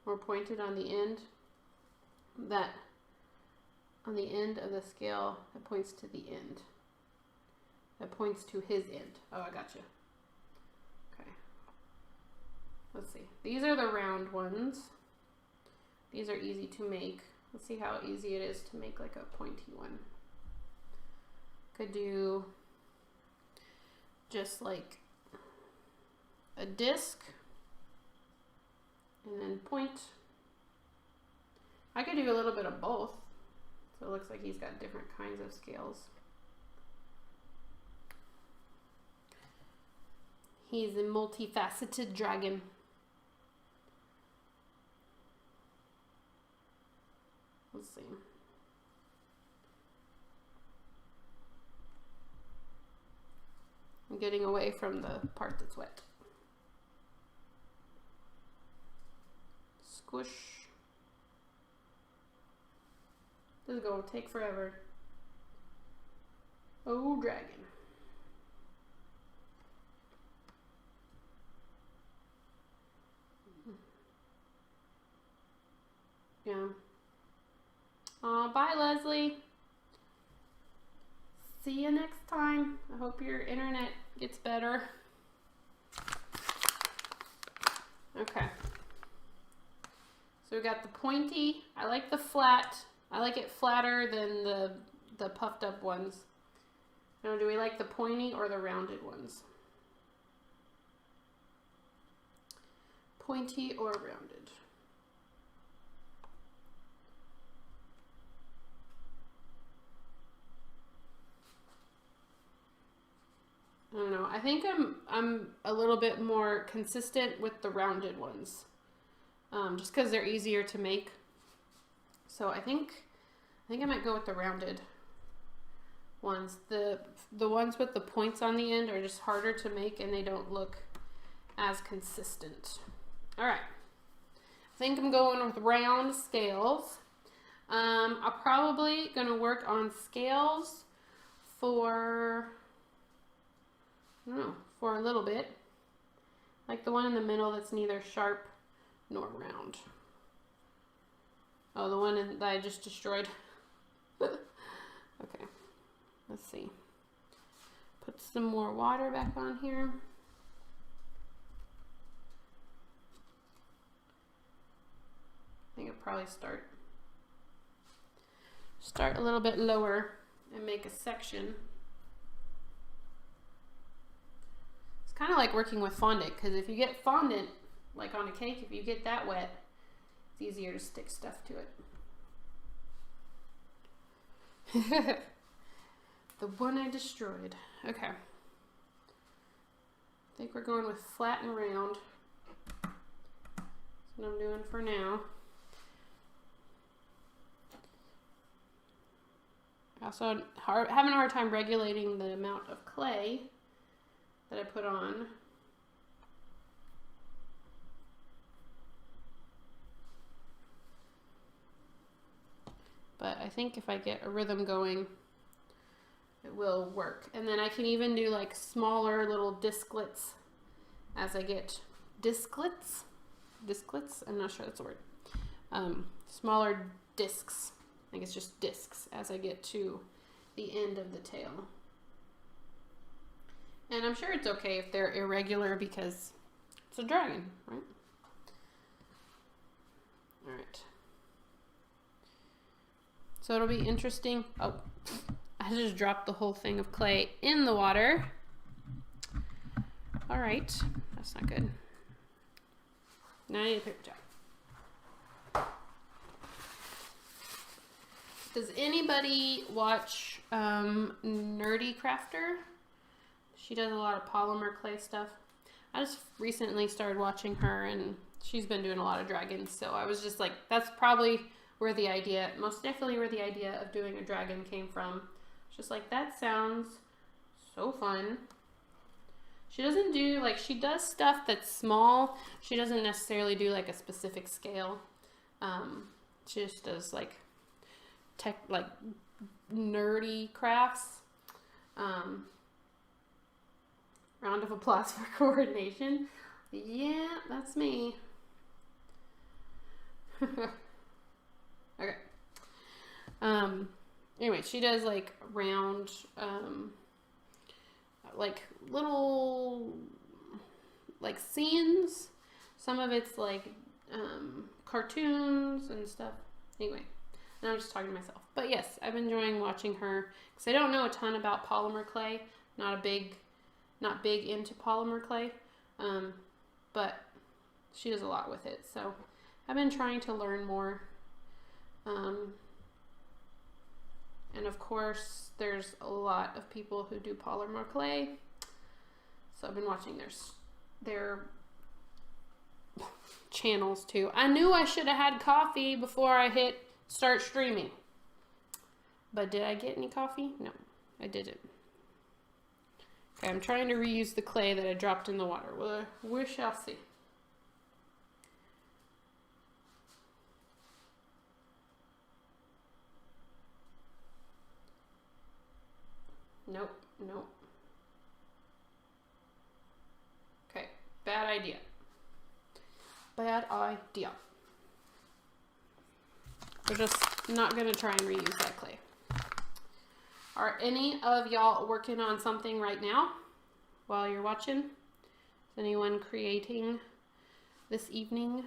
More pointed on the end. That on the end of the scale that points to the end. That points to his end. Oh, I gotcha. Okay. Let's see. These are the round ones. These are easy to make. Let's see how easy it is to make like a pointy one. Could do just like a disc and then point. I could do a little bit of both. So it looks like he's got different kinds of scales. He's a multifaceted dragon. Let's see. I'm getting away from the part that's wet. Squish. This is gonna take forever. Oh, dragon. Yeah. Bye, Leslie. See you next time. I hope your internet gets better. Okay. So we got the pointy. I like the flat. I like it flatter than the puffed up ones. Now, do we like the pointy or the rounded ones? Pointy or rounded? I don't know. I think I'm a little bit more consistent with the rounded ones, just because they're easier to make. So I think I might go with the rounded ones. The ones with the points on the end are just harder to make, and they don't look as consistent. All right. I think I'm going with round scales. I'm probably gonna work on scales for. I don't know, for a little bit. Like the one in the middle that's neither sharp nor round. Oh, the one that I just destroyed. Okay, let's see. Put some more water back on here. I think I'll probably start a little bit lower and make a section. It's kind of like working with fondant, because if you get fondant, like on a cake, if you get that wet, it's easier to stick stuff to it. The one I destroyed. Okay. I think we're going with flat and round. That's what I'm doing for now. Also, having a hard time regulating the amount of clay that I put on. But I think if I get a rhythm going, it will work. And then I can even do like smaller little disklets as I get disklets. I'm not sure that's a word. Smaller discs. I think it's just discs as I get to the end of the tail. And I'm sure it's okay if they're irregular because it's a dragon, right? All right. So it'll be interesting. Oh, I just dropped the whole thing of clay in the water. All right, that's not good. Now I need a paper towel. Does anybody watch Nerdy Crafter? She does a lot of polymer clay stuff. I just recently started watching her, and she's been doing a lot of dragons. So I was just like, that's probably where the idea, most definitely where the idea of doing a dragon came from. Just like, that sounds so fun. She doesn't do, like, she does stuff that's small. She doesn't necessarily do like a specific scale. She just does like nerdy crafts. Round of applause for coordination. Yeah, that's me. Okay. Anyway, she does like round, like little, like scenes. Some of it's like cartoons and stuff. Anyway, and I'm just talking to myself. But yes, I've been enjoying watching her because I don't know a ton about polymer clay. Not big into polymer clay, but she does a lot with it. So I've been trying to learn more. And of course, there's a lot of people who do polymer clay. So I've been watching their channels too. I knew I should have had coffee before I hit start streaming. But did I get any coffee? No, I didn't. Okay, I'm trying to reuse the clay that I dropped in the water. Well, we shall see. Nope. Okay, bad idea. We're just not going to try and reuse that clay. Are any of y'all working on something right now while you're watching? Is anyone creating this evening?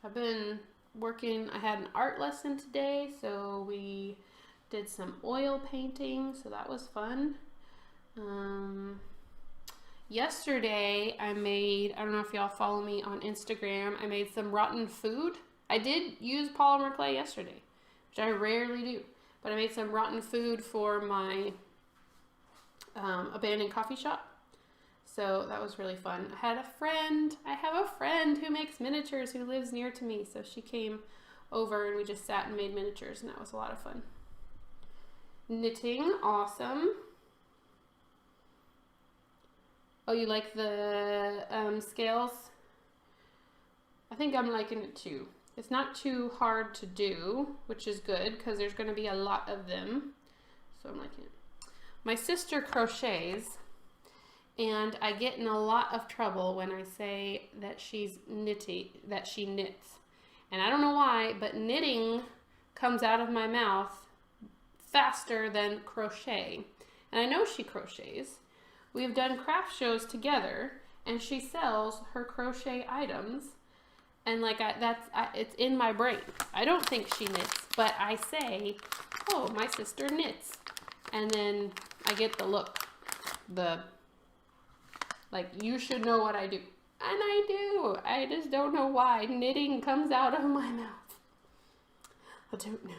I've been working, I had an art lesson today, so we did some oil painting, so that was fun. Yesterday I don't know if y'all follow me on Instagram, I made some rotten food. I did use polymer clay yesterday, which I rarely do, but I made some rotten food for my abandoned coffee shop. So that was really fun. I have a friend who makes miniatures who lives near to me. So she came over and we just sat and made miniatures, and that was a lot of fun. Knitting, awesome. Oh, you like the scales? I think I'm liking it too. It's not too hard to do, which is good because there's going to be a lot of them. So I'm liking it. My sister crochets, and I get in a lot of trouble when I say that she knits. And I don't know why, but knitting comes out of my mouth faster than crochet. And I know she crochets. We've done craft shows together, and she sells her crochet items. And like it's in my brain. I don't think she knits, but I say, "Oh, my sister knits," and then I get the look, like, you should know what I do, and I do. I just don't know why knitting comes out of my mouth. I don't know.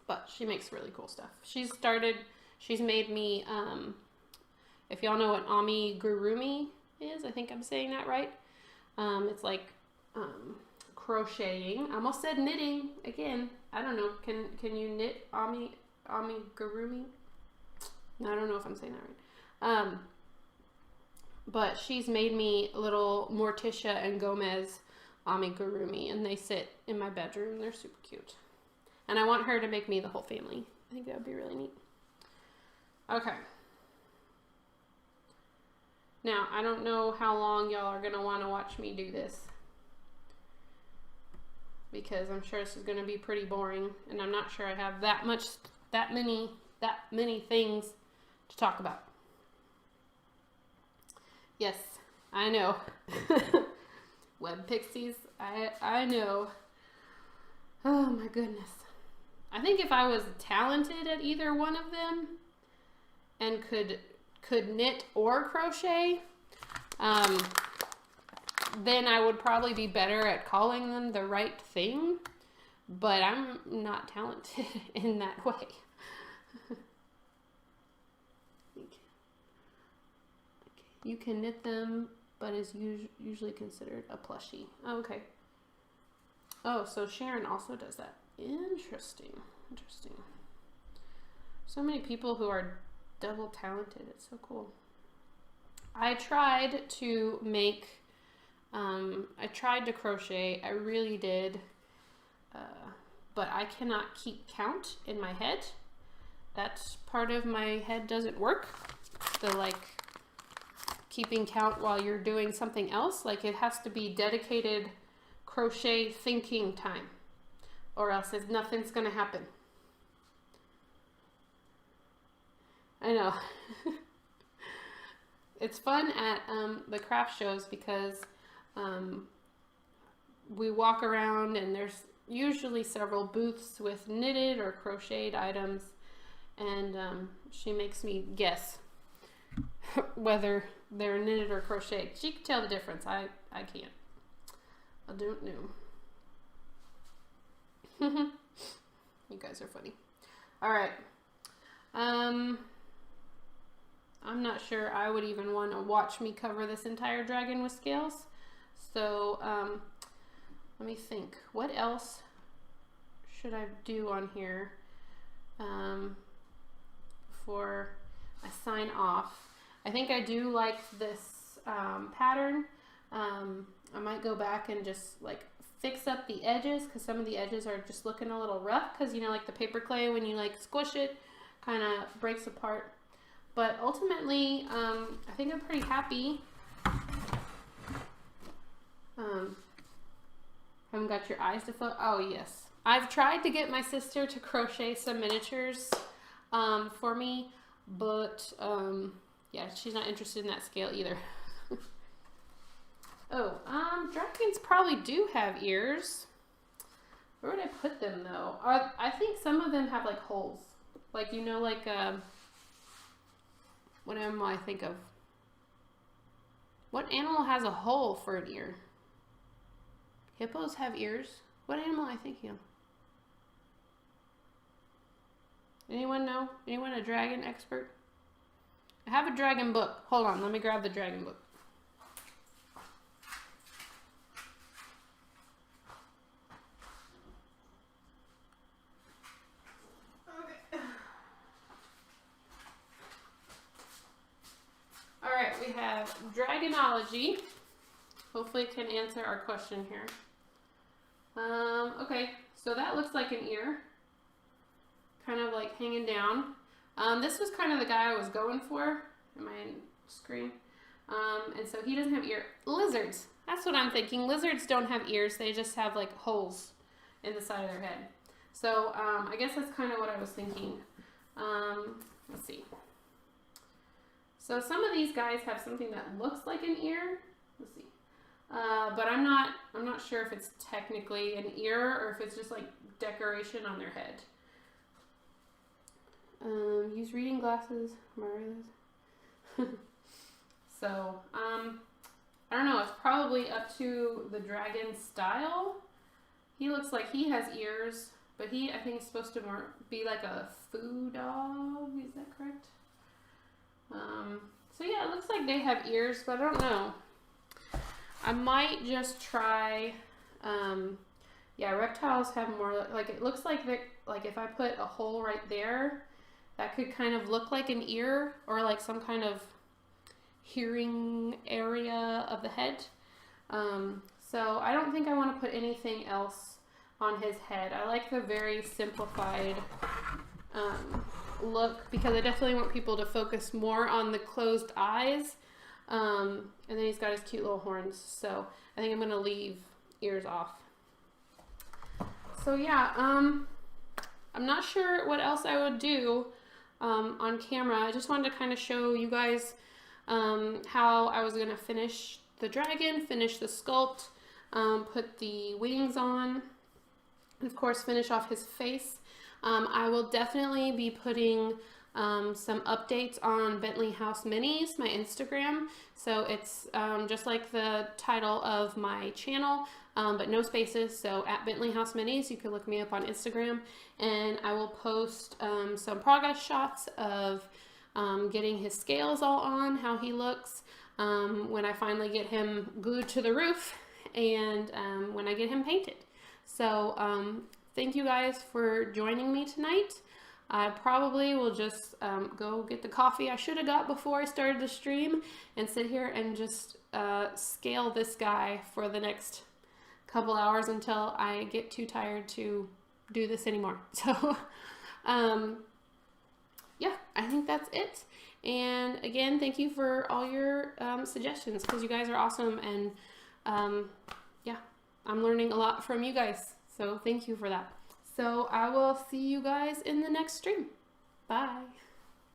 But she makes really cool stuff. She's made me, if y'all know what amigurumi is, I think I'm saying that right. It's like crocheting. I almost said knitting again. I don't know. Can you knit amigurumi? I don't know if I'm saying that right. But she's made me little Morticia and Gomez amigurumi, and they sit in my bedroom. They're super cute. And I want her to make me the whole family. I think that would be really neat. Okay. Now, I don't know how long y'all are going to want to watch me do this, because I'm sure this is going to be pretty boring, and I'm not sure I have that many things to talk about. Yes, I know. Web pixies, I know. Oh my goodness. I think if I was talented at either one of them and could knit or crochet, then I would probably be better at calling them the right thing, but I'm not talented in that way. You can knit them, but is usually considered a plushie. Oh, okay. Oh, so Sharon also does that. Interesting. So many people who are double talented. It's so cool. I tried to crochet. I really did. But I cannot keep count in my head. That part of my head doesn't work. The keeping count while you're doing something else. Like, it has to be dedicated crochet thinking time, or else nothing's gonna happen. I know. It's fun at the craft shows because we walk around and there's usually several booths with knitted or crocheted items, and she makes me guess whether they're knitted or crocheted. She can tell the difference. I can't. I don't know. You guys are funny. All right. I'm not sure I would even want to watch me cover this entire dragon with scales. So let me think. What else should I do on here before I sign off? I think I do like this pattern. I might go back and just fix up the edges, because some of the edges are just looking a little rough, because like the paper clay, when you squish it, kind of breaks apart. But ultimately, I think I'm pretty happy. Haven't got your eyes to focus? Oh yes, I've tried to get my sister to crochet some miniatures for me, but yeah, she's not interested in that scale either. Oh, dragons probably do have ears. Where would I put them though? I think some of them have holes. What animal I think of? What animal has a hole for an ear? Hippos have ears. What animal am I thinking of? Anyone know? Anyone a dragon expert? I have a dragon book. Hold on, let me grab the dragon book. Okay. All right, we have Dragonology. Hopefully it can answer our question here. Okay, so that looks like an ear. Kind of hanging down. This was kind of the guy I was going for in my screen. And so he doesn't have ear. Lizards. That's what I'm thinking. Lizards don't have ears. They just have holes in the side of their head. So I guess that's kind of what I was thinking. Let's see. So some of these guys have something that looks like an ear. Let's see. But I'm not sure if it's technically an ear or if it's just like decoration on their head. Use reading glasses. So, I don't know. It's probably up to the dragon style. He looks like he has ears, but I think is supposed to be like a foo dog. Is that correct? So yeah, it looks like they have ears, but I don't know. I might just try, yeah, reptiles have more, like it looks like like if I put a hole right there, that could kind of look like an ear or like some kind of hearing area of the head. So I don't think I want to put anything else on his head. I like the very simplified look because I definitely want people to focus more on the closed eyes. And then he's got his cute little horns. So I think I'm going to leave ears off. So yeah, I'm not sure what else I would do on camera. I just wanted to kind of show you guys how I was going to finish the dragon, finish the sculpt, put the wings on, and of course finish off his face. I will definitely be putting some updates on Bentley House Minis, my Instagram. So it's just like the title of my channel, but no spaces. So at Bentley House Minis, you can look me up on Instagram, and I will post some progress shots of getting his scales all on, how he looks, when I finally get him glued to the roof, and when I get him painted. So thank you guys for joining me tonight. I probably will just go get the coffee I should have got before I started the stream and sit here and just scale this guy for the next couple hours until I get too tired to do this anymore. So yeah, I think that's it. And again, thank you for all your suggestions because you guys are awesome, and yeah, I'm learning a lot from you guys. So thank you for that. So I will see you guys in the next stream. Bye.